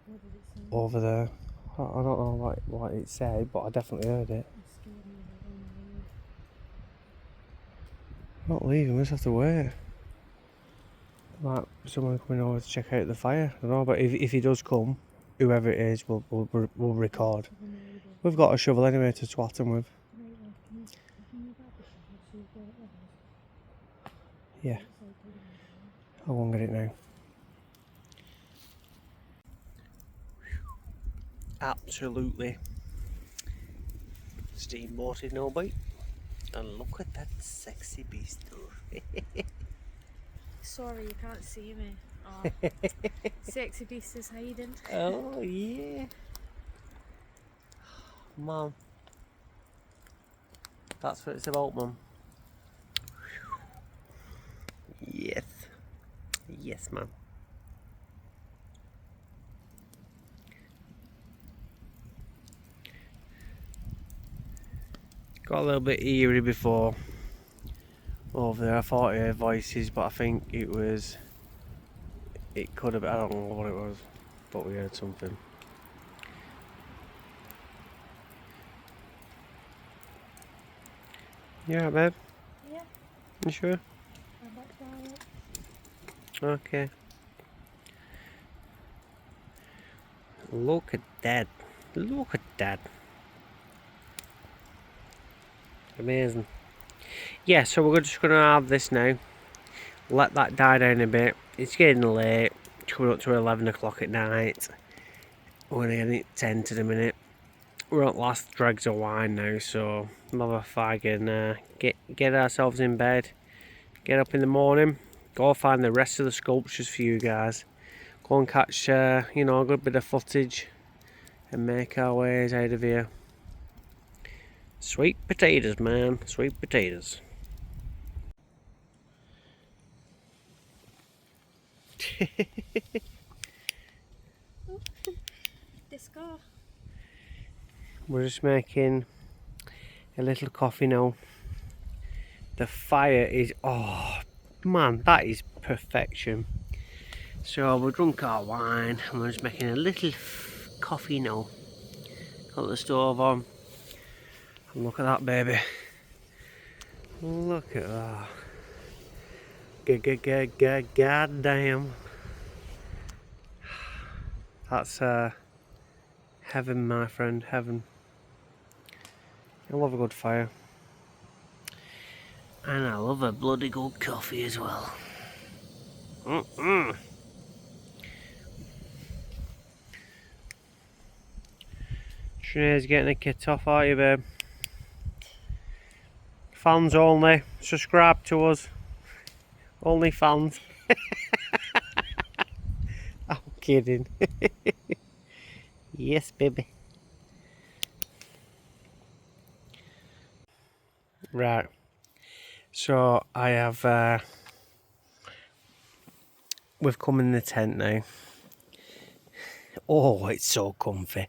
What did it say? over there. I don't know what it said, but I definitely heard it. It scared me. I don't know. I'm not leaving, we just have to wait. Like someone coming over to check out the fire. I don't know, but if he does come, whoever it is, we'll record. We've got a shovel anyway to swat him with. Yeah. I'll go and get it now. Absolutely steamboated, no bite. And look at that sexy beast. Sorry, you can't see me. Oh. Sexy beast is hiding. Oh yeah. Mum. That's what it's about, Mum. Yes. Yes, Mum. Got a little bit eerie before over there. I thought I heard voices, but I think it could have, I don't know what it was, but we heard something. Yeah, babe? Yeah. You sure? Okay. Look at that. Look at that. Amazing. Yeah, so we're just going to have this now. Let that die down a bit. It's getting late. It's coming up to 11 o'clock at night. We're going to get it 10 to the minute. We're at last dregs of wine now, so we'll have a fag and get ourselves in bed. Get up in the morning. Go find the rest of the sculptures for you guys. Go and catch, you know, a good bit of footage. And make our ways out of here. Sweet potatoes, man. Sweet potatoes. Disco. We're just making a little coffee now. The fire is, oh man, that is perfection. So we drunk our wine and we're just making a little coffee now. Got the stove on. And look at that, baby. Look at that. God damn. That's heaven, my friend, heaven. I love a good fire. And I love a bloody good coffee as well. Sinead's getting a kit off, are you, babe? Fans only. Subscribe to us. Only fans. I'm kidding. Yes, baby. Right. So I have. We've come in the tent now. Oh, it's so comfy.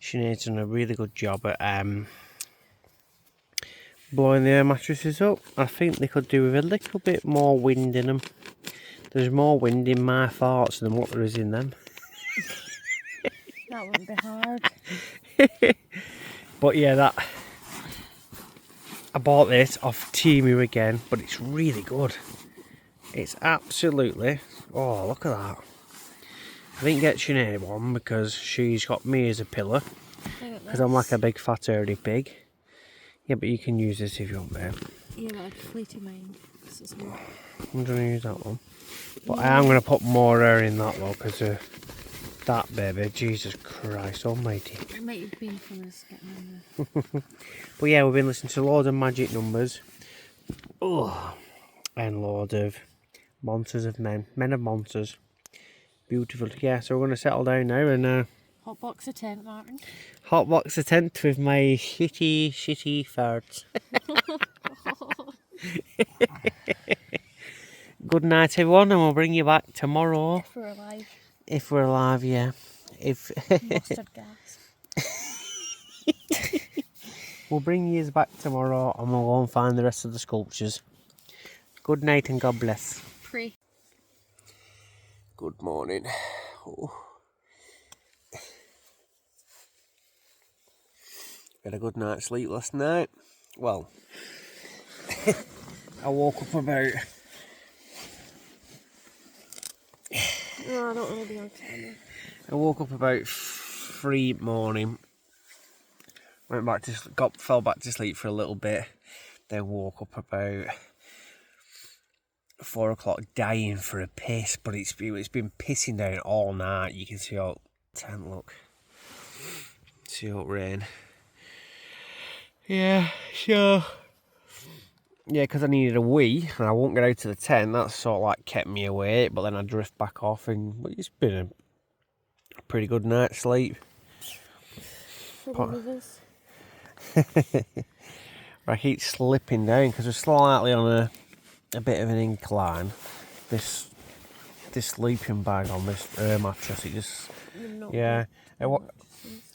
Sinead's done a really good job at blowing the air mattresses up. I think they could do with a little bit more wind in them. There's more wind in my farts than what there is in them. That wouldn't be hard. But yeah, I bought this off Temu again, but it's really good. It's absolutely, oh look at that. I didn't get Sinead one because she's got me as a pillar. Because I'm like a big fat hairy pig. Yeah, but you can use this if you want, babe. Yeah, but I'd fleety mind. I'm going to use that one. But I am going to put more air in that though, because that baby, Jesus Christ almighty. It might have been from us getting in there. But yeah, we've been listening to loads of magic numbers. Oh, and loads of monsters of men. Men of monsters. Beautiful. Yeah, so we're going to settle down now and Hot box of tent, Martin. hot box a tent with my shitty farts. Good night, everyone, and we'll bring you back tomorrow. If we're alive. If we're alive, yeah. If Mustard gas. we'll bring you back tomorrow, and we'll go and find the rest of the sculptures. Good night and God bless. Pray. Good morning. Oh. Had a good night's sleep last night. Well, I woke up about. No, I don't want to be on camera. I woke up about 3 morning. Went back to fell back to sleep for a little bit. Then woke up about 4 o'clock, dying for a piss. But it's been pissing down all night. You can see all tent look. See all rain. Yeah, sure. Yeah, because I needed a wee and I won't get out of the tent. That sort of like kept me awake, but then I drift back off and it's been a pretty good night's sleep. For one of us. I keep slipping down because we're slightly on a bit of an incline. This sleeping bag on this mattress, it just, yeah.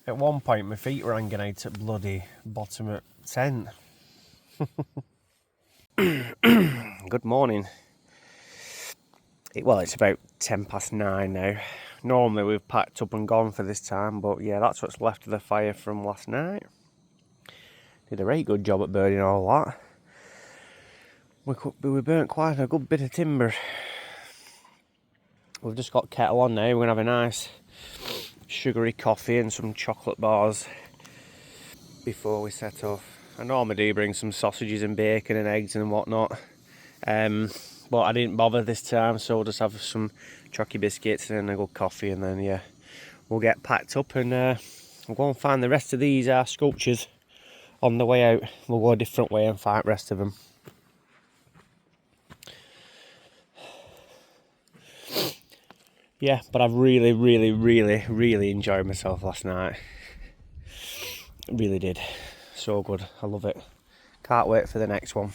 At one point my feet were hanging out at bloody bottom of tent. Good morning. Well, it's about 9:10 now. Normally we've packed up and gone for this time, but yeah, that's what's left of the fire from last night. Did a very good job at burning all that. we burnt quite a good bit of timber. We've just got kettle on now. We're going to have a nice sugary coffee and some chocolate bars before we set off. I normally do bring some sausages and bacon and eggs and whatnot, but I didn't bother this time, so we'll just have some chocky biscuits and a good coffee, and then yeah, we'll get packed up and we'll go and find the rest of these sculptures on the way out. We'll go a different way and find the rest of them. Yeah, but I've really enjoyed myself last night. Really did. So good. I love it. Can't wait for the next one.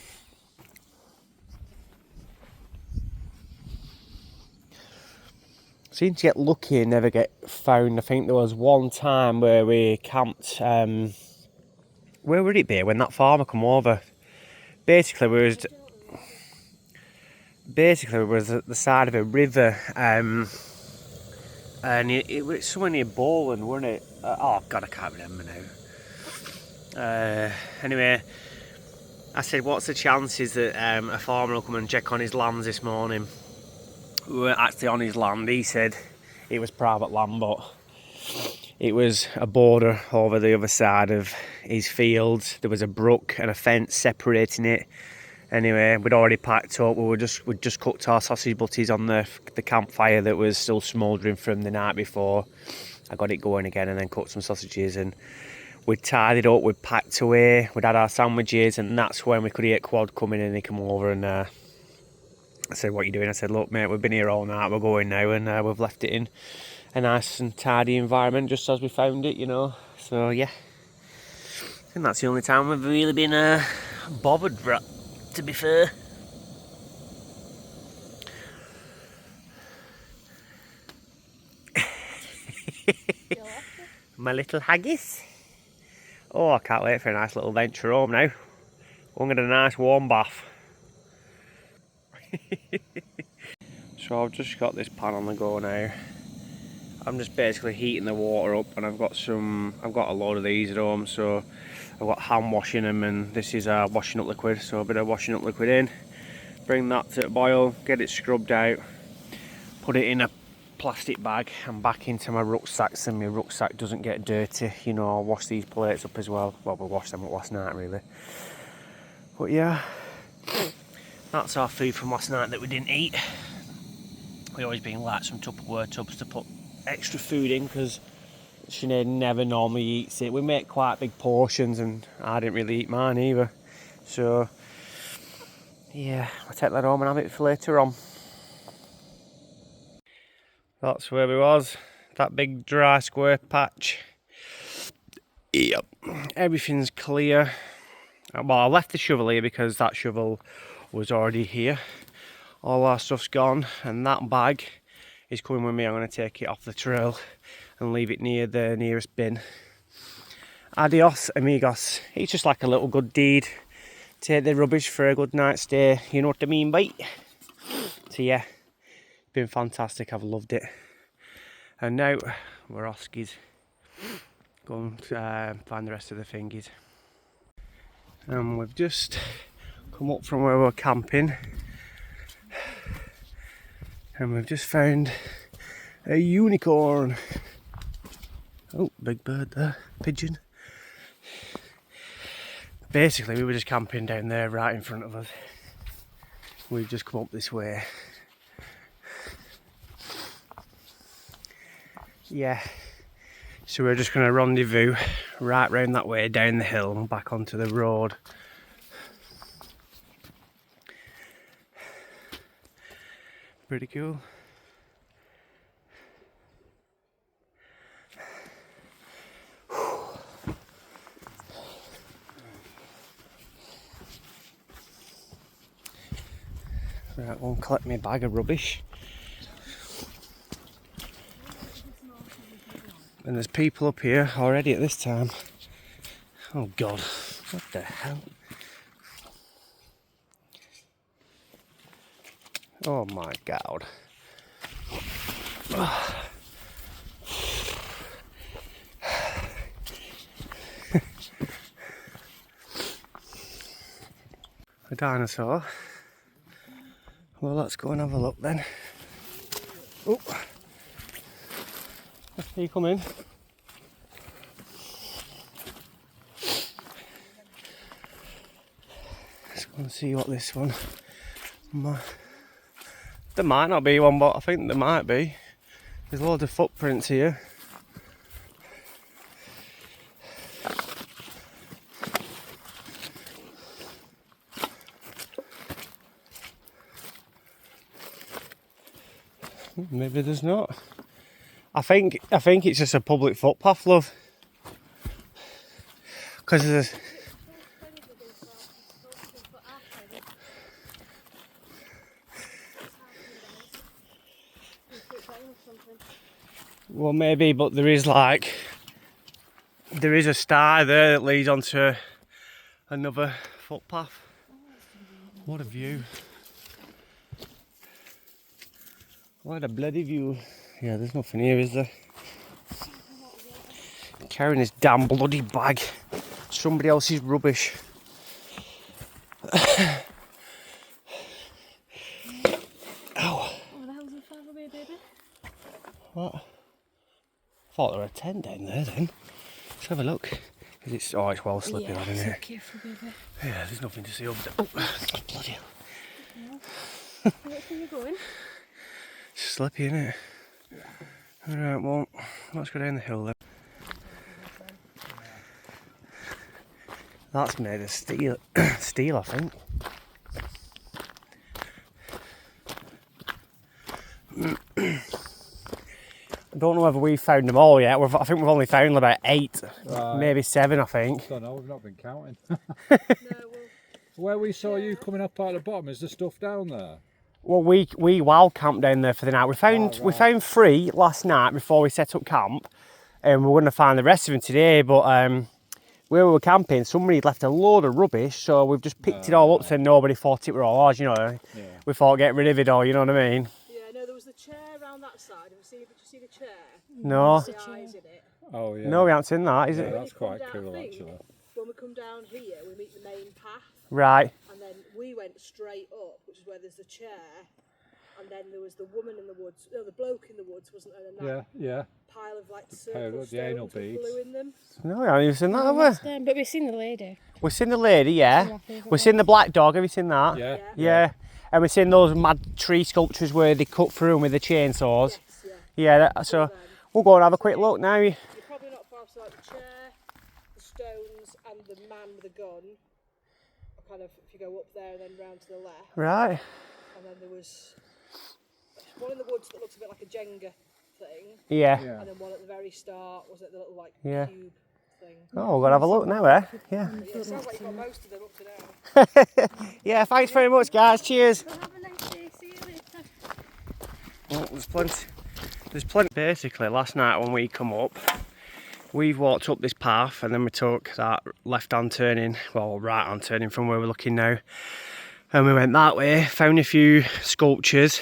Seem to get lucky and never get found. I think there was one time where we camped. Where would it be when that farmer come over? Basically, we was at the side of a river. And it was somewhere near Bowland, wasn't it? Oh God, I can't remember now. Anyway, I said, what's the chances that a farmer will come and check on his lands this morning? We weren't actually on his land. He said it was private land, but it was a border over the other side of his fields. There was a brook and a fence separating it. Anyway, we'd already packed up. We'd just cooked our sausage butties on the campfire that was still smouldering from the night before. I got it going again and then cooked some sausages, and we'd tidied up, we'd packed away, we'd had our sandwiches, and that's when we could hear Quad coming in, and he came over and I said, what are you doing? I said, look mate, we've been here all night, we're going now, and we've left it in a nice and tidy environment just as we found it, you know. So yeah, I think that's the only time we've really been bothered, to be fair. My little haggis. Oh, I can't wait for a nice little venture home now. We'll get a nice warm bath. So I've just got this pan on the go now. I'm just basically heating the water up, and I've got a load of these at home, so I've got hand washing them, and this is washing up liquid, so a bit of washing up liquid in, bring that to a boil, get it scrubbed out, put it in a plastic bag and back into my rucksack so my rucksack doesn't get dirty. You know, I'll wash these plates up as well. Well, we washed them up last night really. But yeah, that's our food from last night that we didn't eat. We always bring like some Tupperware tubs to put extra food in because Sinead never normally eats it. We make quite big portions and I didn't really eat mine either. So yeah, I'll take that home and have it for later on. That's where we was, that big dry square patch. Yep, everything's clear. Well, I left the shovel here because that shovel was already here. All our stuff's gone, and that bag is coming with me. I'm going to take it off the trail and leave it near the nearest bin. Adios, amigos. It's just like a little good deed. Take the rubbish for a good night's stay. You know what I mean, mate? So yeah, been fantastic. I've loved it. And now we're off skis. Go and find the rest of the thingies. And we've just come up from where we're camping, and we've just found a unicorn. Oh, big bird there, pigeon. Basically, we were just camping down there right in front of us. We've just come up this way. Yeah, so we're just going to rendezvous right round that way down the hill and back onto the road. Pretty cool. Right, we'll collect my bag of rubbish. And there's people up here already at this time. Oh God, what the hell? Oh my God. A dinosaur. Well, let's go and have a look then. Oh, here you come in. Let's go and see what this one. There might not be one, but I think there might be. There's loads of footprints here. Maybe there's not. I think it's just a public footpath, love. Because there's. Well, maybe, but there is a star there that leads onto another footpath. What a view. What a bloody view. Yeah, there's nothing here, is there? Carrying this damn bloody bag. Somebody else's rubbish. Ow. What the hell's in front of me, baby? What? I thought there were a tent down there then. Let's have a look. It's well slippy, Yeah, isn't it? careful, baby. Yeah, there's nothing to see over there. Oh, bloody hell. Where are you going? It's slippy, isn't it? Alright, well, let's go down the hill then. That's made of steel, I think. I don't know whether we've found them all yet. I think we've only found about 8, maybe 7, I think. I don't know, we've not been counting. No, well, Where we saw you coming up out the bottom, is the stuff down there? Well, we wild camped down there for the night. We found 3 last night before we set up camp, and we wouldn't have found the rest of them today. But where we were camping, somebody had left a load of rubbish, so we've just picked it all up, so nobody thought it were all ours. You know, we thought get rid of it all. You know what I mean? Yeah, no, there was the chair around that side. Did you see the chair? No, The eyes in it. Oh yeah. no, we haven't seen that. Is Yeah, it? that's quite Down, cool I think, actually. When we come down here, we meet the main path, Right. and then we went straight up, which is where there's the chair, and then there was the woman in the woods. No, the bloke in the woods, wasn't there? And that Yeah. pile of like pile circle of the anal stones with beads. blue in them. No, we haven't even seen that, have we? but we've seen the lady. We've seen the lady, yeah. We've seen the black dog. Have you seen that? Yeah. Yeah. And we've seen those mad tree sculptures where they cut through them with the chainsaws. Yes, yeah. Yeah. So we'll go and have a quick look now. You're probably not far from like the chair, the stones, and the man with the gun. Kind of, if you go up there and then round to the left. Right. And then there was one in the woods that looks a bit like a Jenga thing. Yeah. Yeah. And then one at the very start, was it the little like Yeah. cube thing? Oh, we're going to have a look now, eh? Yeah. Yeah, it sounds like you've got most of them up to now. Yeah, thanks very much, guys. Cheers. Well, have a nice day. See you later. Well, there's plenty. Basically, last night when we come up, we've walked up this path and then we took that left-hand turning, well, right-hand turning from where we're looking now. And we went that way, found a few sculptures,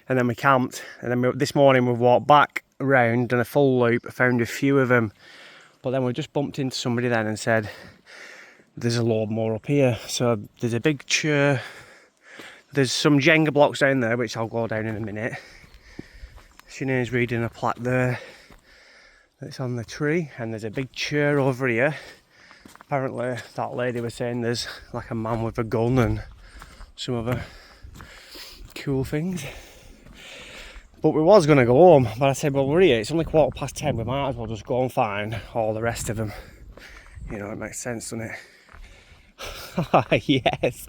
and then we camped. And then this morning we've walked back around, done a full loop, found a few of them. But then we just bumped into somebody then and said, there's a load more up here. So there's a big chair. There's some Jenga blocks down there, which I'll go down in a minute. Sinead's reading a plaque there. It's on the tree, and there's a big chair over here. Apparently that lady was saying there's like a man with a gun and some other cool things. But we was going to go home, but I said, well, we're here, it's only 10:15, we might as well just go and find all the rest of them. You know, it makes sense, doesn't it? Yes.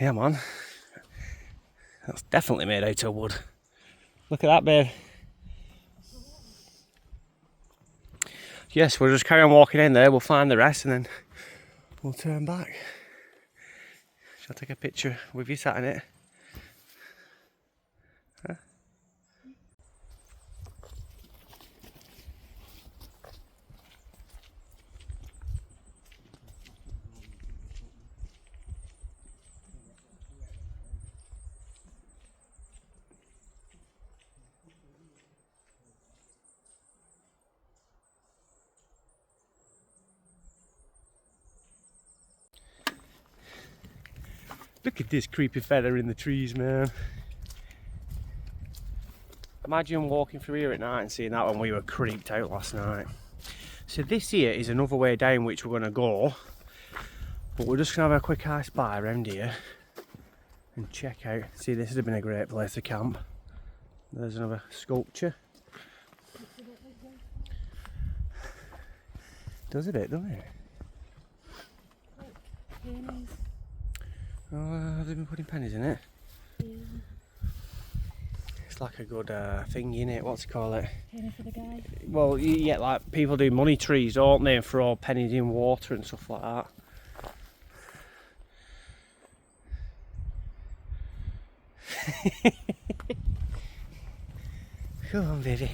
Yeah, man. That's definitely made out of wood. Look at that, babe. Yes, we'll just carry on walking in there, we'll find the rest and then we'll turn back. Shall I take a picture with you sat in it? Huh? Look at this creepy fella in the trees, man. Imagine walking through here at night and seeing that when we were creeped out last night. So this here is another way down which we're going to go. But we're just going to have a quick ice spy around here and check out. See, this would have been a great place to camp. There's another sculpture. Does a bit, doesn't it? Pennies. Oh, have they been putting pennies in it? Yeah. It's like a good thing, innit? What's it called it? Penny for the guy. Well, yeah, like people do money trees, don't they? And throw pennies in water and stuff like that. Come on, baby.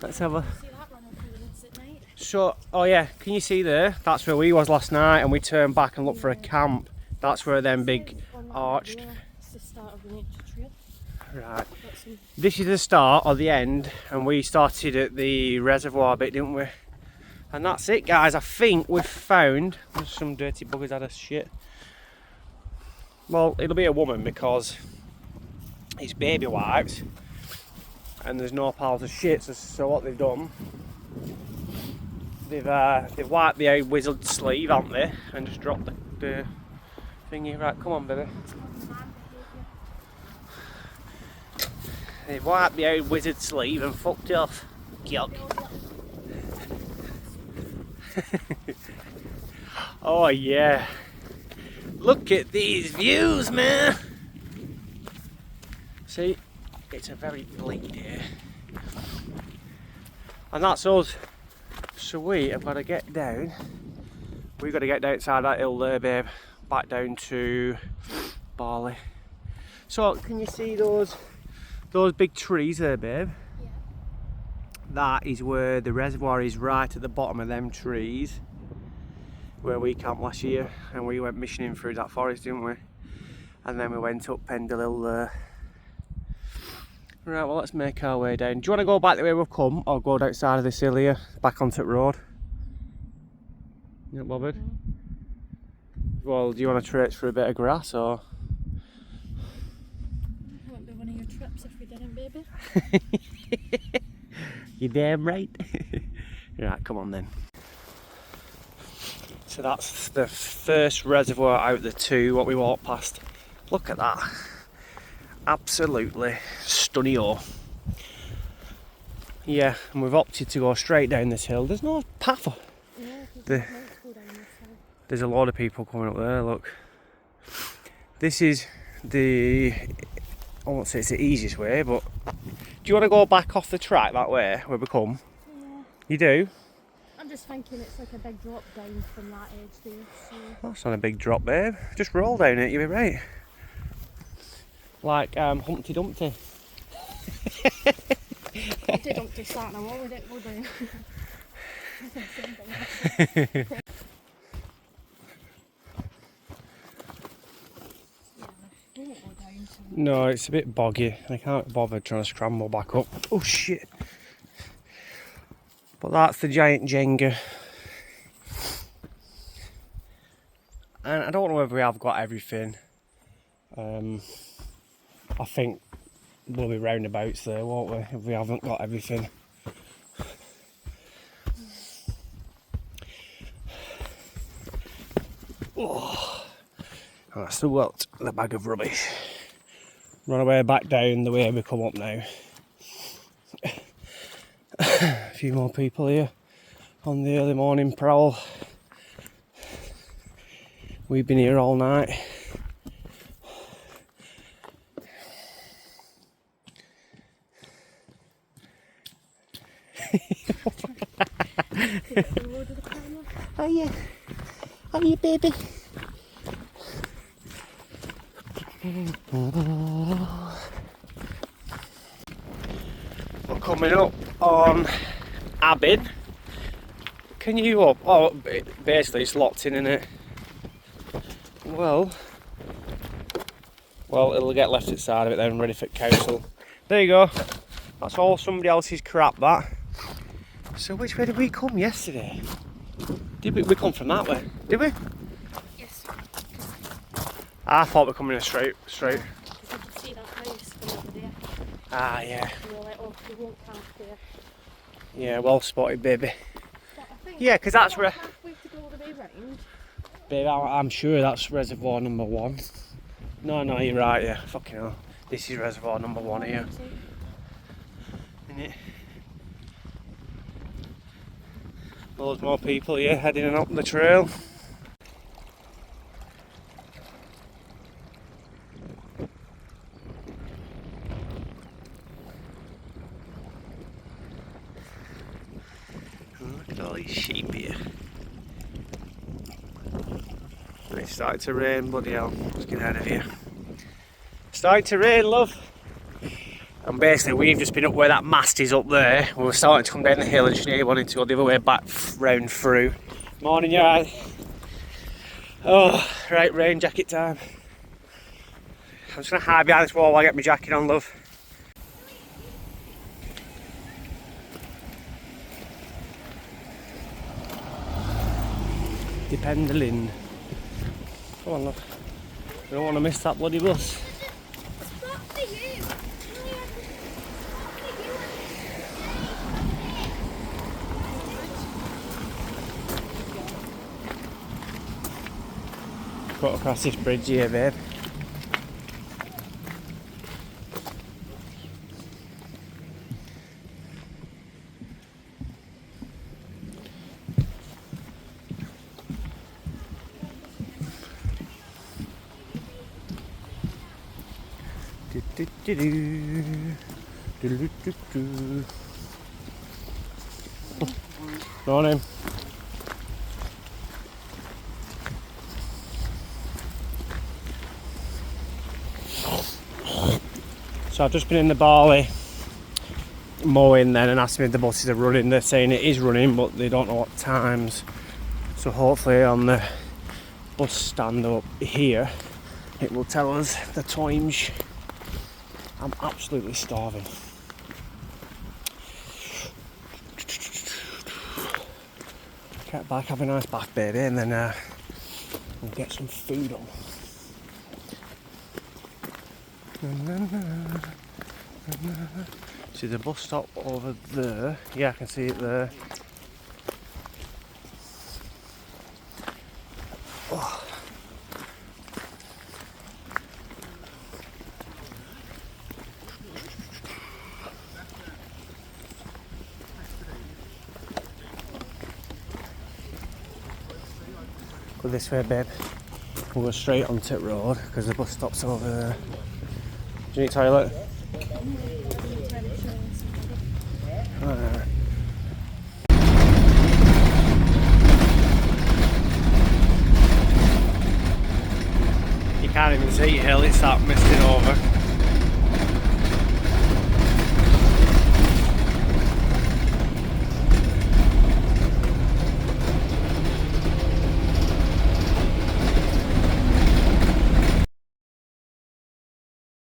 Let's have a... See that running through the woods at night? So, oh yeah, can you see there? That's where we was last night, and we turned back and looked for a camp. That's where them big arched... It's the start of the nature trail. Right. This is the start or the end, and we started at the reservoir bit, didn't we? And that's it, guys. I think we've found... There's some dirty buggers had us shit. Well, it'll be a woman because it's baby wipes and there's no piles of shit. So what they've done, they've wiped the wizard sleeve, haven't they? And just dropped the thingy. Right, come on, baby. They've wiped the old wizard sleeve and fucked off. Yuck. Oh yeah. Look at these views, man. See, it's a very bleak day. And that's us. So we have got to get down. We've got to get down outside that hill there, babe. Back down to Barley. So can you see those big trees there, babe? Yeah. That is where the reservoir is, right at the bottom of them trees where we camped last year, and we went missioning through that forest, didn't we? And then we went up Pendle Hill there. Right, well, let's make our way down. Do you want to go back the way we've come, or go outside of this hill here, back onto the road? You not bothered? No. Well, do you want to traipse for a bit of grass, or...? It wouldn't be one of your trips if we didn't, baby. You damn right. Right, come on then. So that's the first reservoir out of the two, what we walked past. Look at that. Absolutely stunning. Yeah, and we've opted to go straight down this hill. There's no path. There's a lot of people coming up there, look. This is the, I won't say it's the easiest way, but do you want to go back off the track that way where we come? Yeah. You do? I'm just thinking it's like a big drop down from that edge there, so... That's not a big drop, babe. Just roll down it, you'll be right. Like Humpty Dumpty. Humpty Dumpty sat in a wall with it, we'll do. No, it's a bit boggy. I can't bother trying to scramble back up. Oh shit. But that's the giant Jenga. And I don't know whether we have got everything. I think we'll be roundabouts there, won't we, if we haven't got everything. Oh, that's the bag of rubbish. Run away back down the way we come up now. A few more people here on the early morning prowl. We've been here all night. Oh yeah. Oh yeah, baby. We're coming up on Abid. Can you up? Oh, basically it's locked in, isn't it? Well, it'll get left outside of it then, ready for council. There you go. That's all somebody else's crap, that. So which way did we come yesterday? Did we come from that way? Did we? Yes. I thought we're coming in straight. Because you could see that house from over there. Ah, yeah. And we were like, oh, we won't park there. Yeah, well spotted, baby. But I think Yeah, because that's we're halfway to go all the way round. Babe, I'm sure that's reservoir number 1. No, you're right, yeah. Fucking hell. This is reservoir number 1 here. Isn't it? Loads more people here heading up the trail. Look at all these sheep here. It's starting to rain, bloody hell. Let's get out of here. Starting to rain, love. And basically we've just been up where that mast is up there. We were starting to come down the hill and just nearly wanted to go the other way back round through. Morning, you alright? Oh, right, rain jacket time. I'm just going to hide behind this wall while I get my jacket on, love. Pendle. Come on, love. We don't want to miss that bloody bus. Got across this bridge here, babe. Morning. So I've just been in the barley mowing then and asking if the buses are running. They're saying it is running, but they don't know what times. So hopefully on the bus stand up here it will tell us the times. I'm absolutely starving. Get back, have a nice bath, baby, and then we'll get some food on. See the bus stop over there? Yeah, I can see it there. Oh. Go this way, babe. We'll go straight on Tit Road because the bus stop's over there. Do you need a toilet? You can't even see hill, it's that misting over.